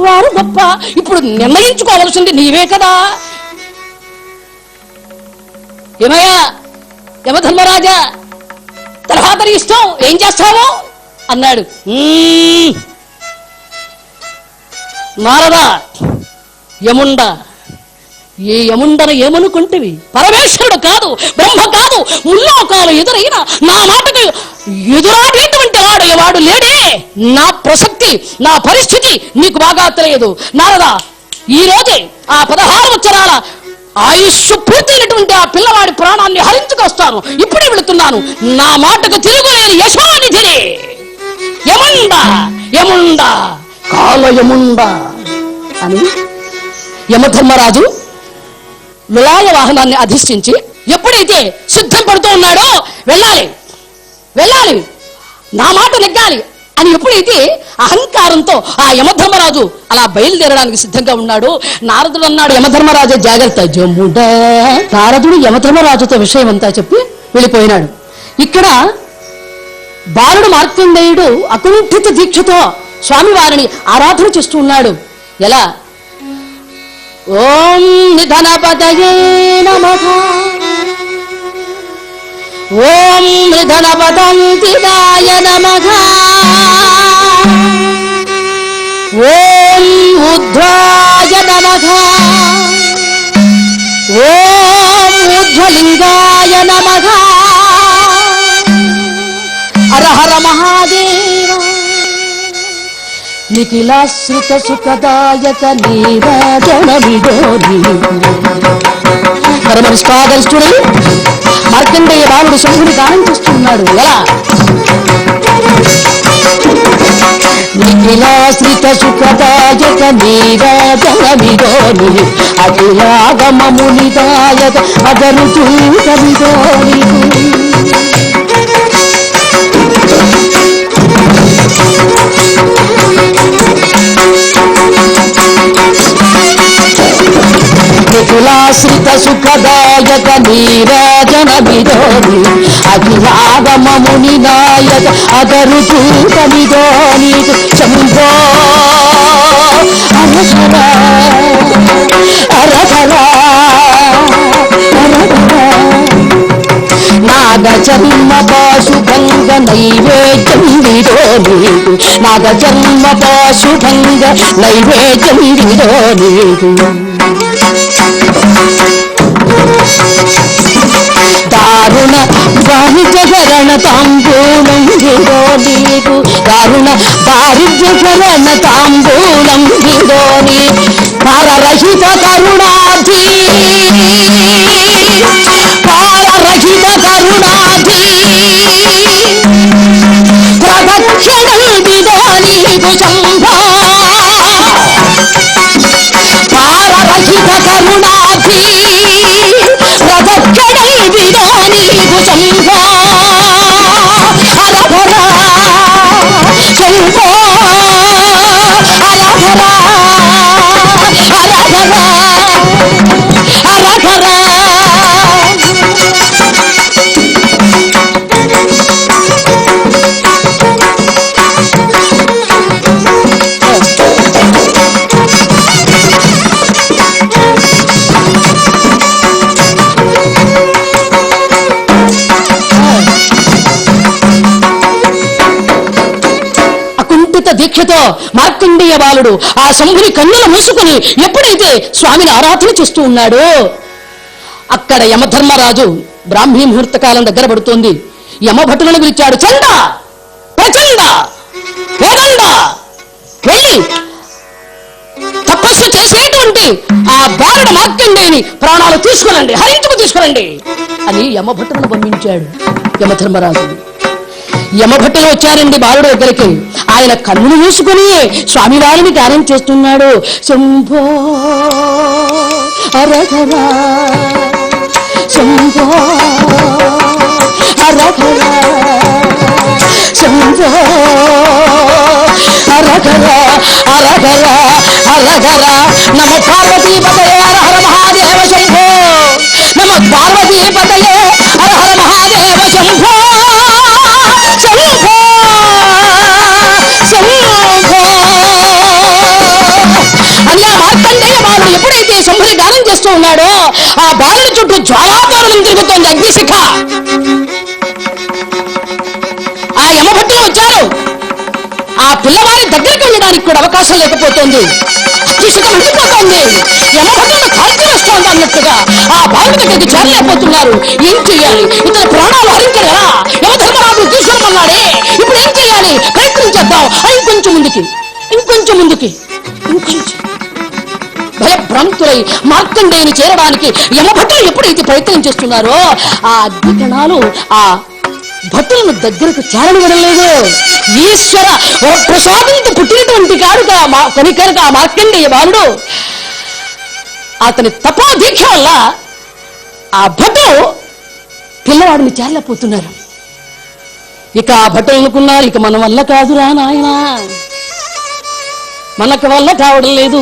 వారు గొప్ప. ఇప్పుడు నిర్ణయించుకోవలసింది నీవే కదా. ఏమయ్యా యమధర్మరాజా, తర్వాత నీ ఇష్టం, ఏం చేస్తావో అన్నాడు. నారదా, యముండ, ఏ యముండను ఏమనుకుంటేవి? పరమేశ్వరుడు కాదు, బ్రహ్మ కాదు, ముల్లోకాలు ఎదురైన నా మాటకు ఎదురాడేటువంటి వాడు లేడే. నా ప్రసక్తి, నా పరిస్థితి నీకు బాగా తెలియదు. నారదా, ఈ రోజే ఆ 16 సంవత్సరాల ఆయుష్ పూర్తయినటువంటి ఆ పిల్లవాడి ప్రాణాన్ని హరించుకొస్తాను. ఇప్పుడే వెళుతున్నాను. నా మాటకు తిరుగులేని యశోనిధిని యముండ, యముండ, కాల యముండ అని యమధర్మరాజు విలాయ వాహనాన్ని అధిష్ఠించి ఎప్పుడైతే సిద్ధం పడుతూ ఉన్నాడో వెళ్ళాలి, వెళ్ళాలి, నా మాట నెగ్గాలి అని ఎప్పుడైతే అహంకారంతో ఆ యమధర్మరాజు అలా బయలుదేరడానికి సిద్ధంగా ఉన్నాడు. నారదుడు అన్నాడు, యమధర్మరాజు జాగ్రత్త జమ్ముడా. నారదుడు యమధర్మరాజుతో విషయం అంతా చెప్పి వెళ్ళిపోయినాడు. ఇక్కడ బాలుడు మార్కండేయుడు అకుంఠిత దీక్షతో స్వామివారిని ఆరాధన చేస్తూ ఉన్నాడు. ఎలా? ఓం నిధనపదయే నమః, ఓం నిధనపదంతిదాయ నమః, ఓం ఊర్ధ్వాయ నమః, ఓం ఊర్ధ్వలింగాయ నమః, హర హర మహాదేవ, నిఖిలాశ్రిత సుఖదాయక నీరాజన విడోని. మరి నిష్పాదరిష్ఠుడై మార్కండేయ బాలుడు శంభుని గానం చేస్తున్నాడు. ఎలా? నిఖిలాశ్రిత సుఖదాయక నీరాజన విడోని, అఖిలాగమమునిదాయక అగరుతూక విడోని. అఖిలాశ్రిత సుఖదాయక నీరాజన విధోని అఖిలాగమముని నాయక అగరు చూత విధోని శంభో అరహరా అరహరా నాగచర్మ పాశుభంగ నైవేద్యం విడో నీకు నాగచర్మ పాశుభంగ నైవేద్యం విడో నీకు దారుణ దారిద్ర్యకరణ తాంబూలం విడో నీకు దారుణ దారిద్ర్యకరణ తాంబూలం విడో నీ పరరహిత కరుణాధి పారరహిత కరుణాధి ప్రదక్షిణం విడో నీకు శంభో పారరహిత కరుణాధి ప్రదక్షిణం విడో నీకు శంభో హరహరా శంభో హరహరా హరహరా హరహరా దీక్షతో మార్కండేయ బాలుడు ఆ శంభుని కన్నులు మూసుకుని ఎప్పుడైతే స్వామిని ఆరాధన చేస్తూ ఉన్నాడో అక్కడ యమధర్మరాజు బ్రాహ్మీ ముహూర్త కాలం దగ్గర పడుతోంది. యమభటులను పిలిచాడు. చండ ప్రచండ వేగండ వెళ్ళి తపస్సు చేసేటువంటి ఆ బాలుడు మార్కండేయుని ప్రాణాలు తీసుకురండి, హరించుకు తీసుకురండి అని యమభటులను పంపించాడు యమధర్మరాజు. యమభట్టులు వచ్చారండి బాలుడు దగ్గరికి. ఆయన కన్నులు మూసుకుని స్వామివారిని గానం చేస్తున్నాడు. శంభో హరహరా శంభో హరహరా శంభో హరహరా హరహరా హరహరా నమ పార్వతీపతయే హర హర మహాదేవ శంభో నమ పార్వతీపతయే హర హర మహాదేవ శంభో అని ఆ మార్కండేయ బాలుడు ఎప్పుడైతే శంభుని గానం చేస్తూ ఉన్నాడో ఆ బాలుడి చుట్టూ జ్వాలాపారణం తిరుగుతోంది అగ్నిశిఖ. ఆ యమభట్టులు వచ్చారు. ఆ పిల్లవారి దగ్గరికి వెళ్ళడానికి కూడా అవకాశం లేకపోతుంది. అగ్నిశిఖ మండిపోతోంది. యమభట్టులను కాల్చి వస్తోంది అన్నట్టుగా ఆ బాలుడి దగ్గరికి చేరలేకపోతున్నారు. ఏం చెయ్యాలి? ఇతని ప్రాణాలు హరించగలరా? యమధర్మరాజు తీసుకురమన్నాడే. ఇప్పుడు ఏం చెయ్యాలి? ప్రయత్నం చేద్దాం. ఇంకొంచెం ముందుకి ఇంకొంచెం ముందుకి ఇంకొంచెం భయభ్రాంతులై మార్కండేయుని చేరడానికి యమభట్టులు ఎప్పుడైతే ప్రయత్నం చేస్తున్నారో ఆ అగ్నికణాలు ఆ భట్టులను దగ్గరకు చేరనివ్వడం లేదు. ఈశ్వర ప్రసాదంతో పుట్టినటువంటి కాడుక కనుక ఆ మార్కండేయ బాలుడు అతని తపోదీక్ష వల్ల ఆ భటులు పిల్లవాడిని చేరలేకపోతున్నారు. ఇక ఆ భటులు అనుకున్నారు, ఇక మన వల్ల కాదురా నాయనా, మనకు వల్ల కావడం లేదు,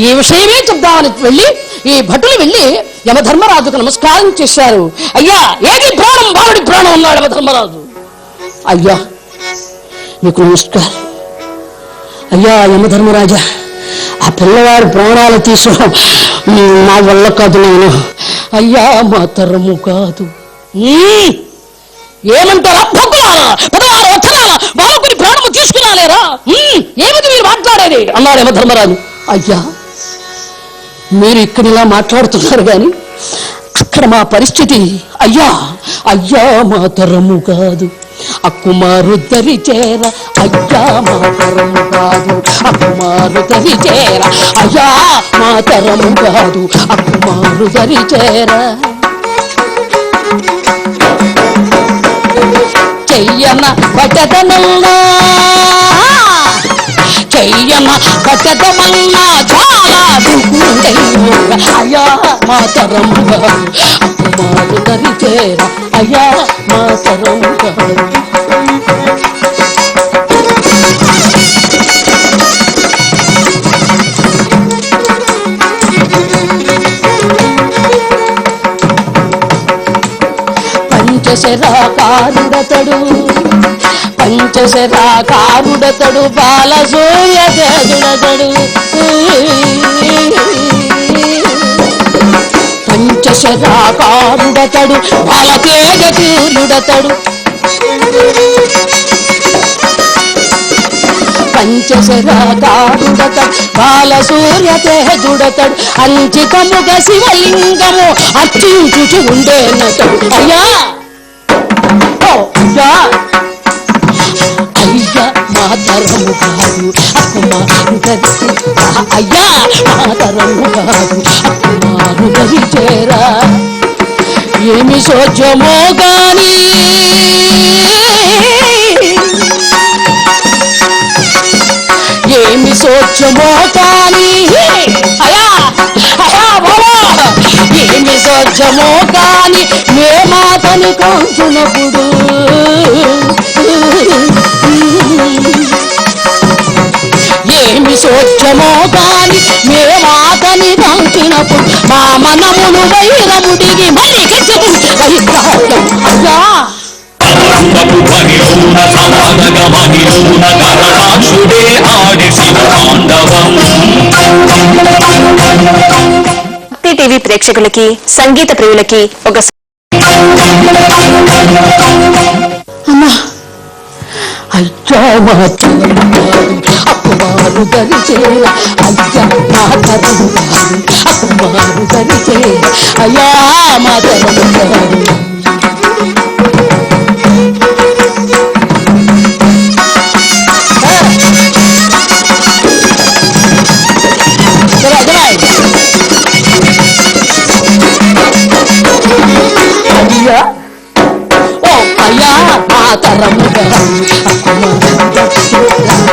ఈ విషయమే చెప్దామని వెళ్ళి ఈ భటులు వెళ్ళి యమధర్మరాజుకు నమస్కారం చేశారు. అయ్యా, ఏది ప్రాణం? బాలుడి ప్రాణం అన్నాడు యమధర్మరాజు. అయ్యా నీకు నమస్కారం. అయ్యా యమధర్మరాజా, ఆ పిల్లవాడి ప్రాణాలు తీసుకో నా వల్ల కాదు నేను. అయ్యా మా తరము కాదు. ఏమంటారా భక్తులారా, పదవారు వచనాల బాలకుని ప్రాణము తీసుకురాలేరా? ఏమిటి మీరు మాట్లాడేది అన్నాడు యమధర్మరాజు. అయ్యా మీరు ఇక్కడ ఇలా మాట్లాడుతున్నారు కానీ అక్కడ మా పరిస్థితి అయ్యా అయ్యా మా తరము కాదు. అక్కుమారు దరి చేర అయ్యా మా తరము కాదు. అక్కుమారు దరి చేర అయ్యా మా తరము కాదు. అక్కుమారు దరి చేర చెయ్యన పట్టదనల్లా చెయ్యన పట్టదమల్లా చాలా అయ్యా మా తరం అక్కుమారు దరి చేర అయ్యా మా తరం పంచశరాకారుడతడు బాలసూర్య తేజుడతడు పంచశరాకారుడతడు బాలతేజూరుడతడు పంచశరాకారుడతడు బాలసూర్య తేజుడతడు అంచితముగ శివలింగము అర్చించుచు ఉండేనతడు అయ్యా అయ్యా అయ్యా మాతరము కాదు అకుమారు గరిచి అయ్యా మాతరము కాదు అకుమారు గరిచేరా ఏమి సోజ్యమో గాని ఏమి సోజ్యమో కాని అయ్యా అయ్యా బాబా ఏమి సోజ్యమో కాని మే మాతని కాంచునప్పుడు ఏమి సోజ్యమో గాని మే మాతని కాంచినప్పుడు మా మనమును వైరముడిగి మళ్ళీ అయ్యా భక్తి టీవీ ప్రేక్షకులకి సంగీత ప్రియులకి ఒక అమ్మా అయ్యా అక్కుమారు గరిచేరా అయ్యా మాతరము కాదు అక్కుమారు గరిచేరా అయ్యా మాతరము కాదు అయ్యా ఓ అయ్యా మాతరము కాదు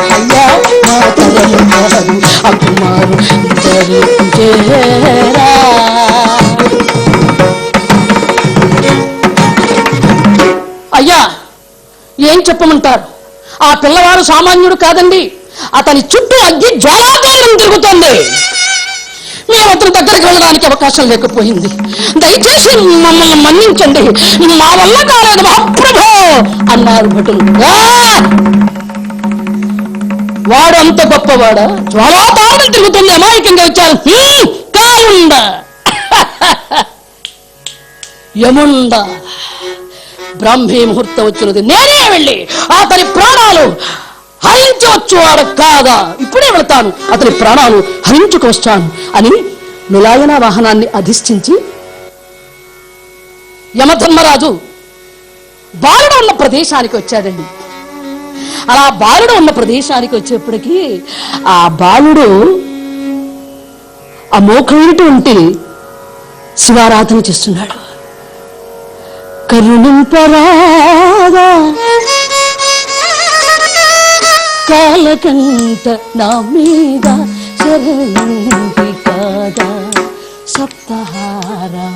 అయ్యా మాతరము కాదు అకుమారు గరిచేరా అయ్యా ఏం చెప్పమంటారు ఆ పిల్లవాడు సామాన్యుడు కాదండి అతని చుట్టూ అగ్గి జ్వాలాకాలం తిరుగుతోంది మేము అతని దగ్గరికి వెళ్ళడానికి అవకాశం లేకపోయింది దయచేసి మమ్మల్ని మన్నించండి మా వల్ల కాలేదు మహాప్రభో అన్నారు భటులు వాడు అంత గొప్పవాడా జ్వాలాకాలం తిరుగుతుంది అమాయకంగా వచ్చారు కాలుండ యముండ బ్రాహ్మీ ముహూర్తం వచ్చినది నేనే వెళ్ళి అతని ప్రాణాలు హరించవచ్చు వాడు కాదా ఇప్పుడే వెళతాను అతని ప్రాణాలు హరించుకొస్తాను అని నులాయన వాహనాన్ని అధిష్ఠించి యమధర్మరాజు బాలుడు ఉన్న ప్రదేశానికి వచ్చాడండి. అలా బాలుడు ఉన్న ప్రదేశానికి వచ్చేప్పటికీ ఆ బాలుడు అమోఘమైనటువంటి శివారాధన చేస్తున్నాడు. కరుణింపరాదా కాలకంట నా మీద శరణి కాదా సప్తహారవాద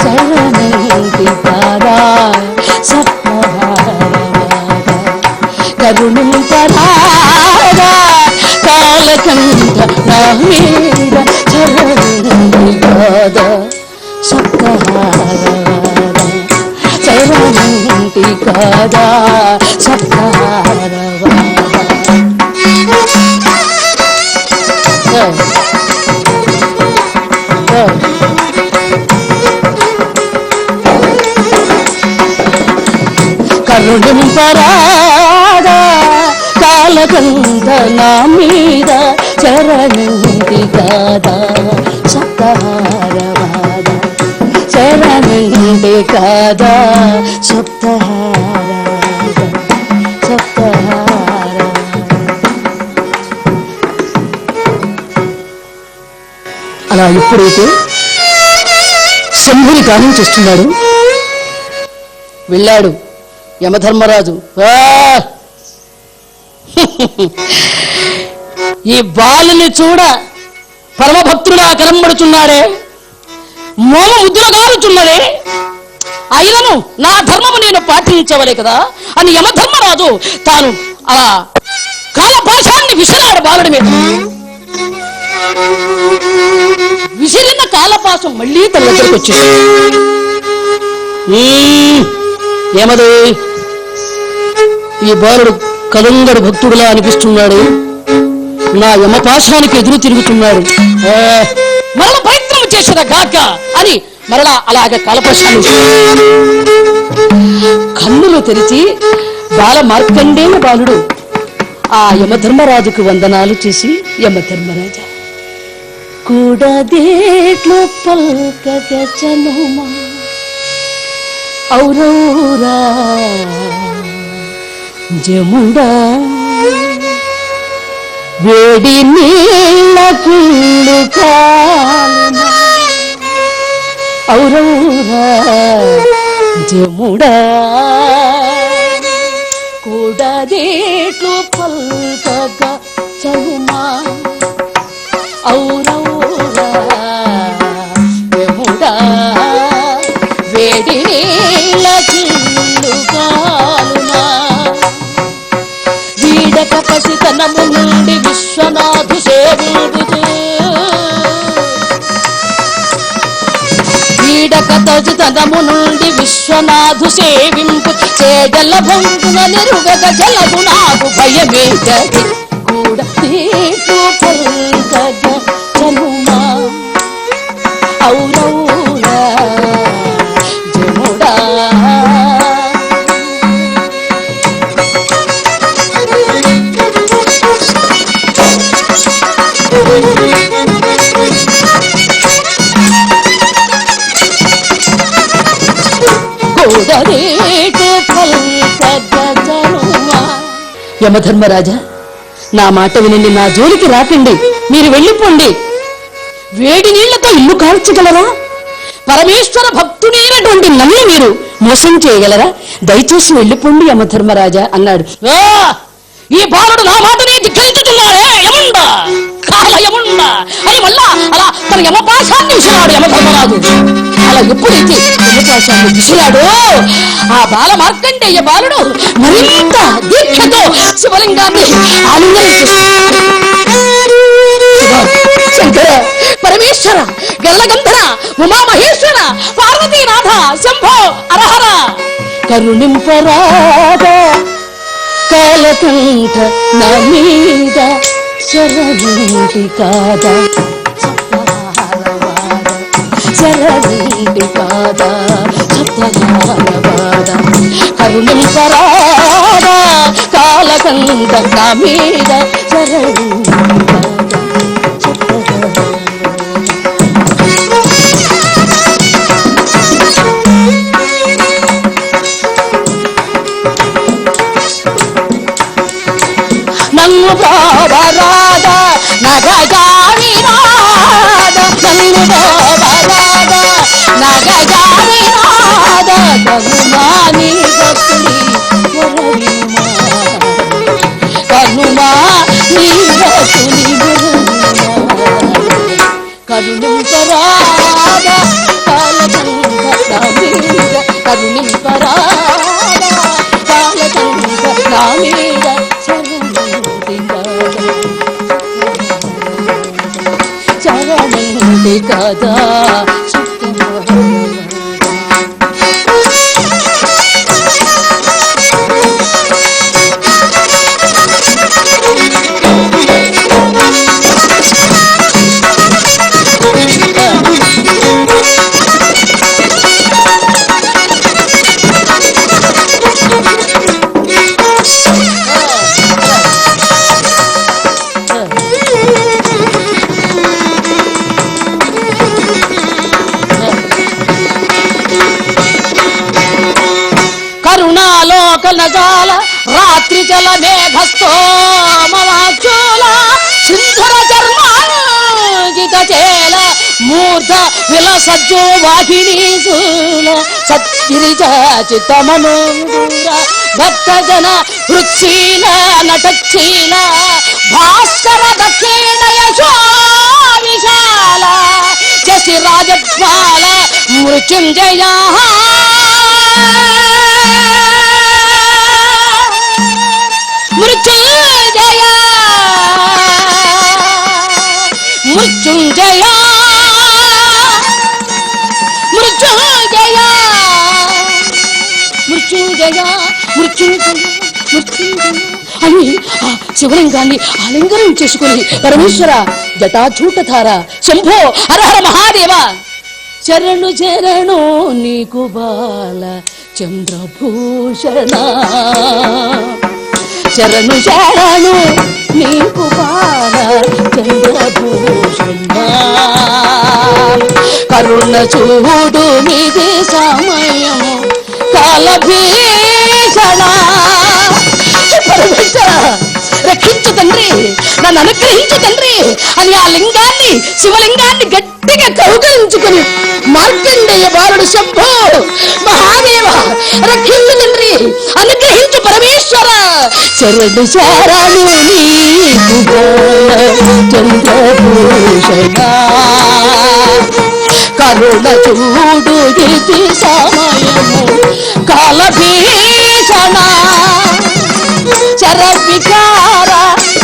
శరణి కాదా సప్తహారవాద కరుణింపరాదా కాలకంట నా మీద శరణి కాదా సప్తహారవాద శరణి కాదా సప్తహారవాద కరుణింపరాదా కాలకంట నా మీద శరణి కాదా సప్తహారవాద శరణి కాదా సప్తహారవాద సప్తహార. అలా ఎప్పుడైతే శంభుని గానం చేస్తున్నాడు వెళ్ళాడు యమధర్మరాజు. ఈ బాలుని చూడ పరమభక్తుడా కరంబడుచున్నాడే మోమ ముద్దులు గారుచున్నదే అయినను నా ధర్మము నేను పాటించవలే కదా అని యమధర్మరాజు తాను అలా కాలపాశాన్ని విసిరాడు బాలుడి మీద. విసిరిన కాలపాశం మళ్ళీ తన దగ్గరకు వచ్చింది. ఏమది ఈ బాలుడు కలంగడు భక్తుడులా అనిపిస్తున్నాడు. నా యమపాశానికి ఎదురు తిరుగుతున్నాడు. మరల ప్రయత్నం చేసిన గాక అని మరలా అలాగ కలపశాను. కన్నులు తెరిచి బాల మార్కండేయ బాలుడు ఆ యమధర్మరాజుకు వందనాలు చేసి, యమధర్మరాజా కూడదేట్లు పల్కగచనుమా ఔరౌరా జముడా వేడి నీళ్ళ కిళ్ళు కాలిన ఔరౌరా జముడా కూడదేట్లు పల్కగ చనుమా ఔరౌరా జముడా వేడి నీళ్ళ కిళ్ళు కాలునా వీడక పసితనము నుండి విశ్వనాథు సేవింపుతూ వీడక పసితనము నుండి విశ్వనాథు సేవింపు చేడల భంగున నెరుగగ జలగు నాకు భయమేగది కూడా తీర్పు పల్కగ చనుమా ఔరౌరా జముడా యమధర్మరాజా, నా మాట వినండి, నా జోలికి రాకండి, మీరు వెళ్ళిపోండి. వేడి నీళ్లతో ఇల్లు కాల్చగలరా? పరమేశ్వర భక్తుడైనటువంటి నన్ను మీరు మోసం చేయగలరా? దయచేసి వెళ్ళిపోండి యమధర్మరాజా అన్నాడు. ఈ బాలుడు నా మాటనే ధిక్కరించుతున్నాడే యముండా, కాల యముండా అని మళ్ళా అలా తన యమపాశాన్ని విసిరాడు యమధర్మరాజు. అలా ఎప్పుడైతే యమపాశాన్ని విసిరాడో ఆ బాల మార్కండేయ బాలుడు మరింత దీక్షతో శివలింగాన్ని శంకర, పరమేశ్వర, గల్లగంధర, ఉమామహేశ్వర, పార్వతీనాథ, శంభో అరహర కరుణింపరాగా కాలకంఠ నా మీద శరణి కాదా శరణి కాదా సత్యవాద కరుణింపరాదా కాలకంఠ నా మీద శరణి నన్ను బాబరాద నగజాని రాద నన్ను బాబరాద నగజాని రాద కనుమాని భక్తుడి కనుమా నీ భక్తుడి కరుణింపరాద కాలకంఠ మీద కరుణింపరాద కాలకంఠ మీద చరణి కదా కరుణాలోకనజాల రాత్రి జల మేఘస్తోమవాచూల సింధుర చర్మాజిత చేల మూర్ధ విలసజ్జో వాహినీశూల సత్గిరిజాచితమనోదూర భక్తజన హృత్శీల నటచ్చీల భాస్కర దక్షిణయశో విశాల శశి రాజపాల మృత్యుంజయ మృత్యుంజయ మృత్యుంజయ మృత్యుంజయ అని ఆ శివలింగాన్ని ఆలింగనం చేసుకుని పరమేశ్వర జటాచూటధార శంభో హరహర మహాదేవ శరణు శరణు నీకు బాల చంద్రభూషణ శరణు శరణు నీకు బాల చంద్రభూషణ కరుణ చూడు మీది సమయం కాలభీషణ రక్షించు తండ్రి, నన్ను అనుగ్రహించు తండ్రి అని ఆ లింగాన్ని శివలింగాన్ని గట్టిగా కౌగలించుకుని మార్కండేయ బాలుడు శంభో మహాదేవ రక్షించు తండ్రి, అనుగ్రహించు పరమేశ్వర శరణు శరణు నీకు చంద్రభూషణ కరుణ చూడు ఇది సమయము కాలభీషణ చరవికార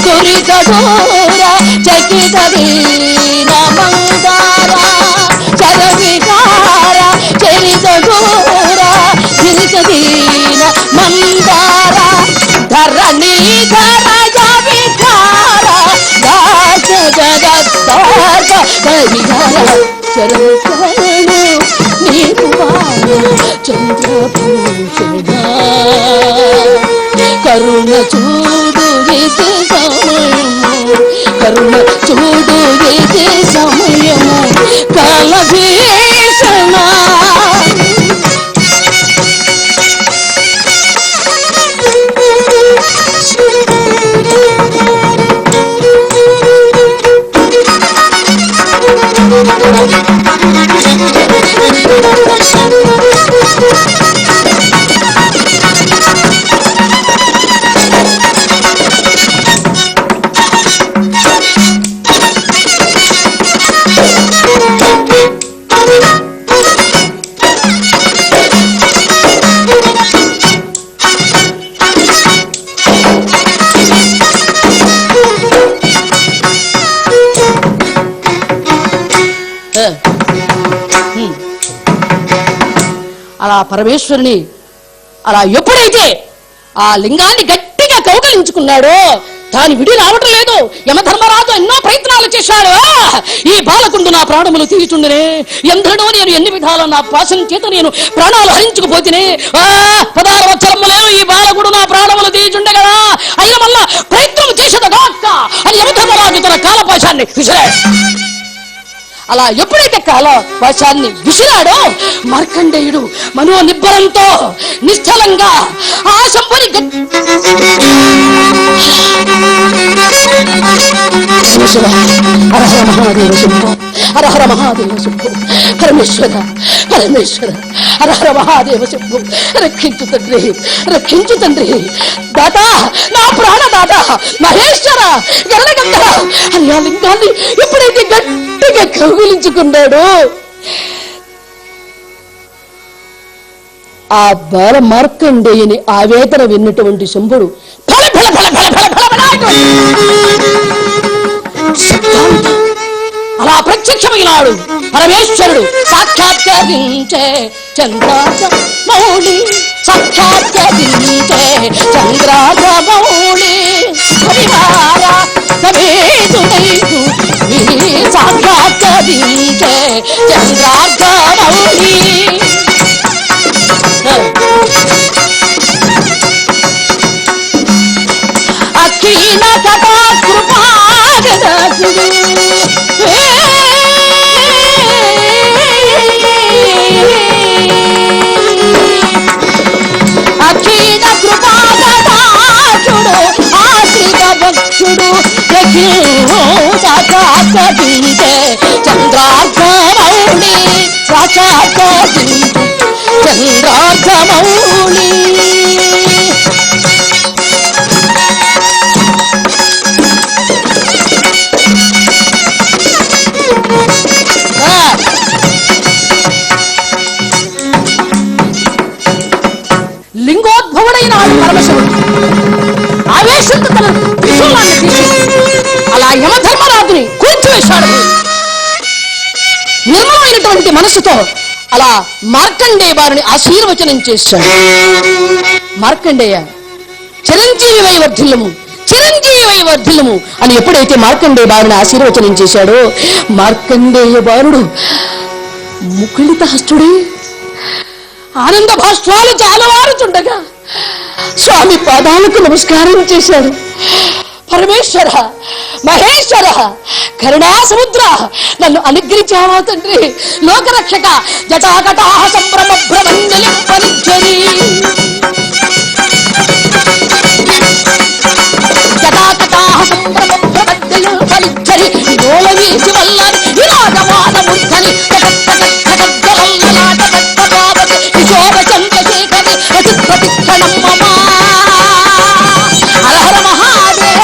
దురిత దూర చకిత దీన మందార చరవికార చరిత దూర చరిత దీన మందార ధరణి ధరజ వికార దాస జగద్దాస హరిహర శరణు శరణు నీకు బాల చంద్రభూషణ కరుణ చూడు ఇది సమయము కరుణ చూడు ఇది సమయము కాలభీషణ అలా పరమేశ్వరుని అలా ఎప్పుడైతే ఆ లింగాన్ని గట్టిగా కౌగలించుకున్నాడో తాను విడి రావటం లేదు. యమధర్మరాజు ఎన్నో ప్రయత్నాలు చేశాడు. ఈ బాలకుండు నా ప్రాణములు తీయుచుండనే, ఎందరో నేను ఎన్ని విధాల నా పాశం చేత నేను ప్రాణాలు హరించుకుపోతినే, 16 వత్సరములేను ఈ బాలకుడు నా ప్రాణములు తీయుచుండే కదా, అయిన వల్ల ప్రయత్నం చేసేదగాక అని యమధర్మరాజు తన కాలపాశాన్ని విసిరాడు. అలా ఎప్పుడైతే కాలపాశాన్ని విసిరాడో మార్కండేయుడు మనోనిబ్బరంతో నిశ్చలంగా ఆ శంభుని హరహర మహాదేవ శంభో హరహర మహాదేవ శంభో పరమేశ్వర పరమేశ్వర హరహర మహాదేవ శంభో రక్షించు తండ్రి రక్షించు తండ్రి దాత నా ప్రాణదాత మహేశ్వర ఎర్రగంధ అని ఆ లింగాన్ని ఎప్పుడైతే గట్టిగా కౌగిలించుకున్నాడు ఆ బాల మార్కండేయుని ఆవేదన విన్నటువంటి శంభుడు అలా ప్రత్యక్షమైనాడు. పరమేశ్వరుడు సాక్షాత్కరించే చంద్రాజ మౌళి సాక్షాత్కరించే చంద్రాజ మౌళి హరివార సమేతుడైకు సాక్షాత్కరించే చంద్రాజ మౌళి అఖిల కథా కృపాగదాసుడు అఖిల కృపాగదాసుడు ఆశ్రిత భక్తుడు సాక్షాత్కరించే చంద్రార్ధమౌళి సాక్షాత్కరించు చంద్రార్ధమౌళి లింగోద్భవుడైన పరమశివుడు ఆవేశంతో తన త్రిశూలాన్ని తీసి అలా యమధర్మరాజుని కూర్చివేశాడు. నిర్మలమైనటువంటి మనసుతో అలా మార్కండేయ వారిని ఆశీర్వచనం చేశాడు. మార్కండేయ చిరంజీవి వర్ధిల్లము, చిరంజీవి వర్ధిల్లము అని ఎప్పుడైతే మార్కండేయ బారుని ఆశీర్వచనం చేశాడో, మార్కండేయ బారుడు ముకుళిత హస్తుడే ఆనంద భాష్పాలు జాలవారుతుండగా స్వామి పాదాలకు నమస్కారం చేశాడు. పరమేశ్వర, మహేశ్వర, కరుణా సముద్ర, నన్ను అనుగ్రహించావా తండ్రి. లోకరక్షక, జటాకటాహ సంభ్రమ భ్రమంజలి జటాకటాహ సంభ్రమ భ్రమంజలి వినోలవీచి వల్లని విరాజమాన మూర్ధని కిశోర చంద్రశేఖరి ప్రతిక్షణం మమా. హర హర మహాదేవ.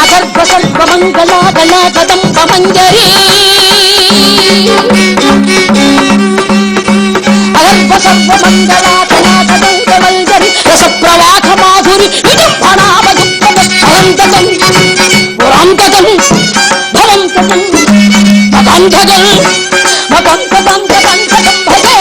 అగర్భ సర్వమంగళ గణ కదంబ మంజరీ అగర్భ సర్వమంగళ గణ కదంబ మంజరీ రస ప్రవాహ మాధురి విజృంభణావగుప్తమస్ఫలంతకం పురాంతకం భవంతకం మకంతకం మకంతకం మకంతకం భజే.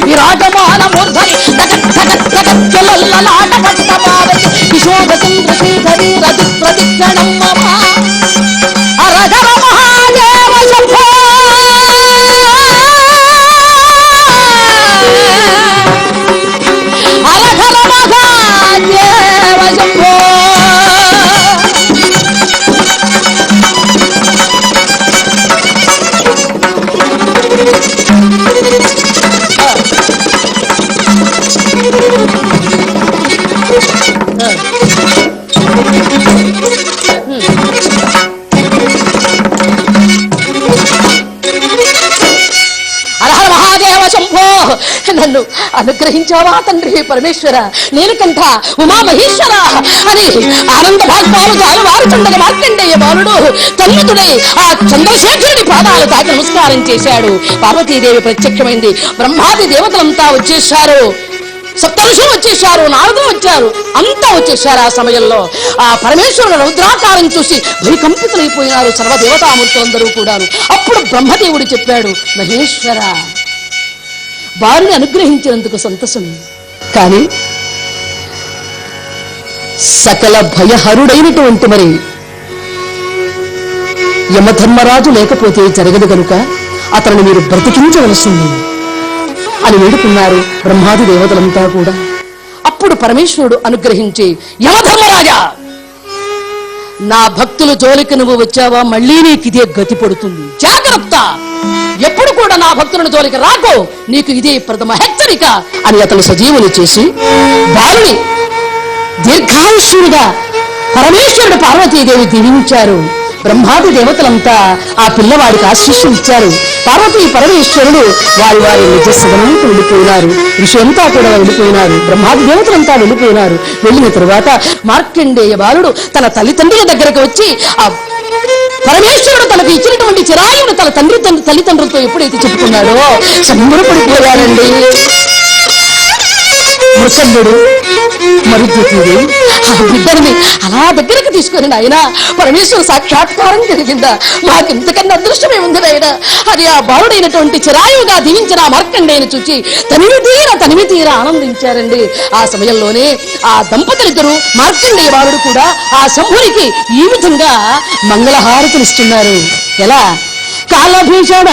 విరాజమాన మూర్ధని జగజ్జగజ్జగజ్జలల్లలాట పట్టమావతి కిశోర చంద్రశేఖరి రతి ప్రతిక్షణం మమ. అరగర మహాదేవ శంభో. అరగర మహాదేవ శంభో. హరహర మహాదేవ శంభో. నన్ను అనుగ్రహించావా తండ్రి పరమేశ్వర, నీలకంఠ, ఉమామహేశ్వర అని ఆనంద భాగ్యాలు జాలవారుచుండగా మార్కండేయ బాలుడు తన్నుతుడై ఆ చంద్రశేఖరుడి పాదాలు తాకి నమస్కారం చేశాడు. పార్వతీదేవి ప్రత్యక్షమైంది. బ్రహ్మాది దేవతలంతా వచ్చేశారు, సప్తఋషులు వచ్చేశారు, నారదులు వచ్చారు, అంతా వచ్చేశారు. ఆ సమయంలో ఆ పరమేశ్వరుడు రౌద్రాకారం చూసి భయకంపితులైపోయినారు సర్వదేవతామూర్తులందరూ కూడాను. అప్పుడు బ్రహ్మదేవుడు చెప్పాడు, మహేశ్వర, వారిని అనుగ్రహించినందుకు సంతోషం, కానీ సకల భయహరుడైనటువంటి మరి యమధర్మరాజు లేకపోతే జరగదు కనుక అతనిని మీరు బ్రతికించవలసింది అని వేడుకున్నారు బ్రహ్మాది దేవతలంతా కూడా. అప్పుడు పరమేశ్వరుడు అనుగ్రహించి, యమధర్మరాజా, నా భక్తుల జోలికి నువ్వు వచ్చావా, మళ్ళీ నీకు ఇదే గతి పడుతుంది, జాగ్రత్త, ఎప్పుడు కూడా నా భక్తులను జోలికి రాకో, నీకు ఇదే ప్రథమ హెచ్చరిక అని అతను సజీవులు చేసి బాలుని దీర్ఘాయుష్యుడిగా పరమేశ్వరుడు పార్వతీదేవి దీవించారు. బ్రహ్మాది దేవతలంతా ఆ పిల్లవాడికి ఆశీస్సులు ఇచ్చారు. పార్వతీ పరమేశ్వరుడు వారి వారి నిజస్సదనంతో వెళ్ళిపోయినారు. ఋషులంతా కూడా వెళ్ళిపోయినారు, బ్రహ్మాది దేవతలంతా వెళ్ళిపోయినారు. వెళ్ళిన తరువాత మార్కండేయ బాలుడు తన తల్లిదండ్రుల దగ్గరకు వచ్చి ఆ పరమేశ్వరుడు తనకు ఇచ్చినటువంటి చిరాయుడు తన తల్లిదండ్రులతో ఎప్పుడైతే చెప్పుకున్నాడో సంబరపడిపోయారండి. ముసల్లుడు మరుద్యుడు ఆ బిడ్డని అలా దగ్గరికి తీసుకుని, ఆయన పరమేశ్వర సాక్షాత్కారం జరిగిందా, మాకు ఇంతకన్నా అదృష్టమే ఉంది నాయన అది ఆ బాలుడైనటువంటి చిరాయుగా దీవించిన ఆ మార్కండేయను చూచి తనివి తీర ఆనందించారండి. ఆ సమయంలోనే ఆ దంపతులిద్దరూ మార్కండేయ బాలుడు కూడా ఆ శంభునికి ఈ విధంగా మంగళహారతులు ఇస్తున్నారు. ఎలా? కాలభీషణ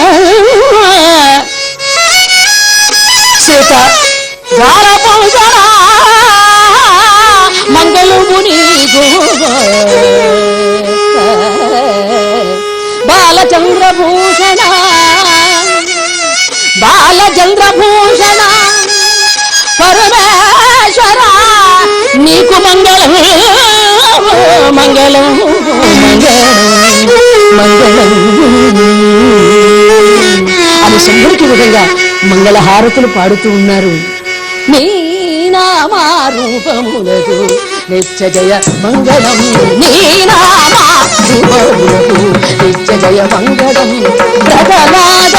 సీత మంగళముని బాలచంద్రభూషణ పరమేశ్వర నీకు మంగళం మంగళం మంగళం మంగళం. శంభుడికి విధంగా మంగళహారతులు పాడుతూ ఉన్నారు. నీ నామా రూపములకు నిత్య జయ మంగళం, నీ నామా రూపములకు నిత్య జయ మంగళం. ప్రజలాగ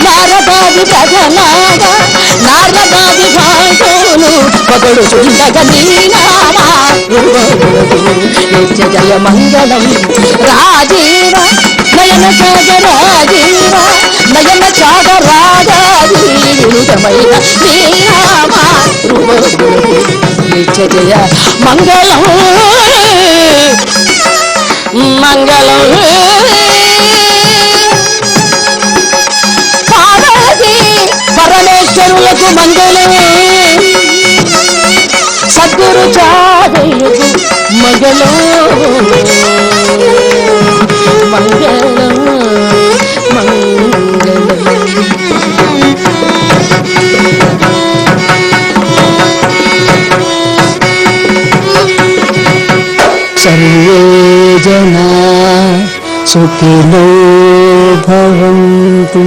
నారదాది ప్రజలాగ నారదాది భాషలు పగడు చుండగ నీ నామా రూపములకు నిత్య జయ మంగళం. రాజీవ నయన సాగరాజీవ నయన సాగరాజాది వినుతమైన నీ నామా రూపములకు నిత్య జయ మంగళం మంగళం. పార్వతీ పరమేశ్వరులకు మంగళమే, సద్గురు చాదయ్యకు మంగళం మంగళం మంగళం. సర్వే జనా సుఖినో భవంతు.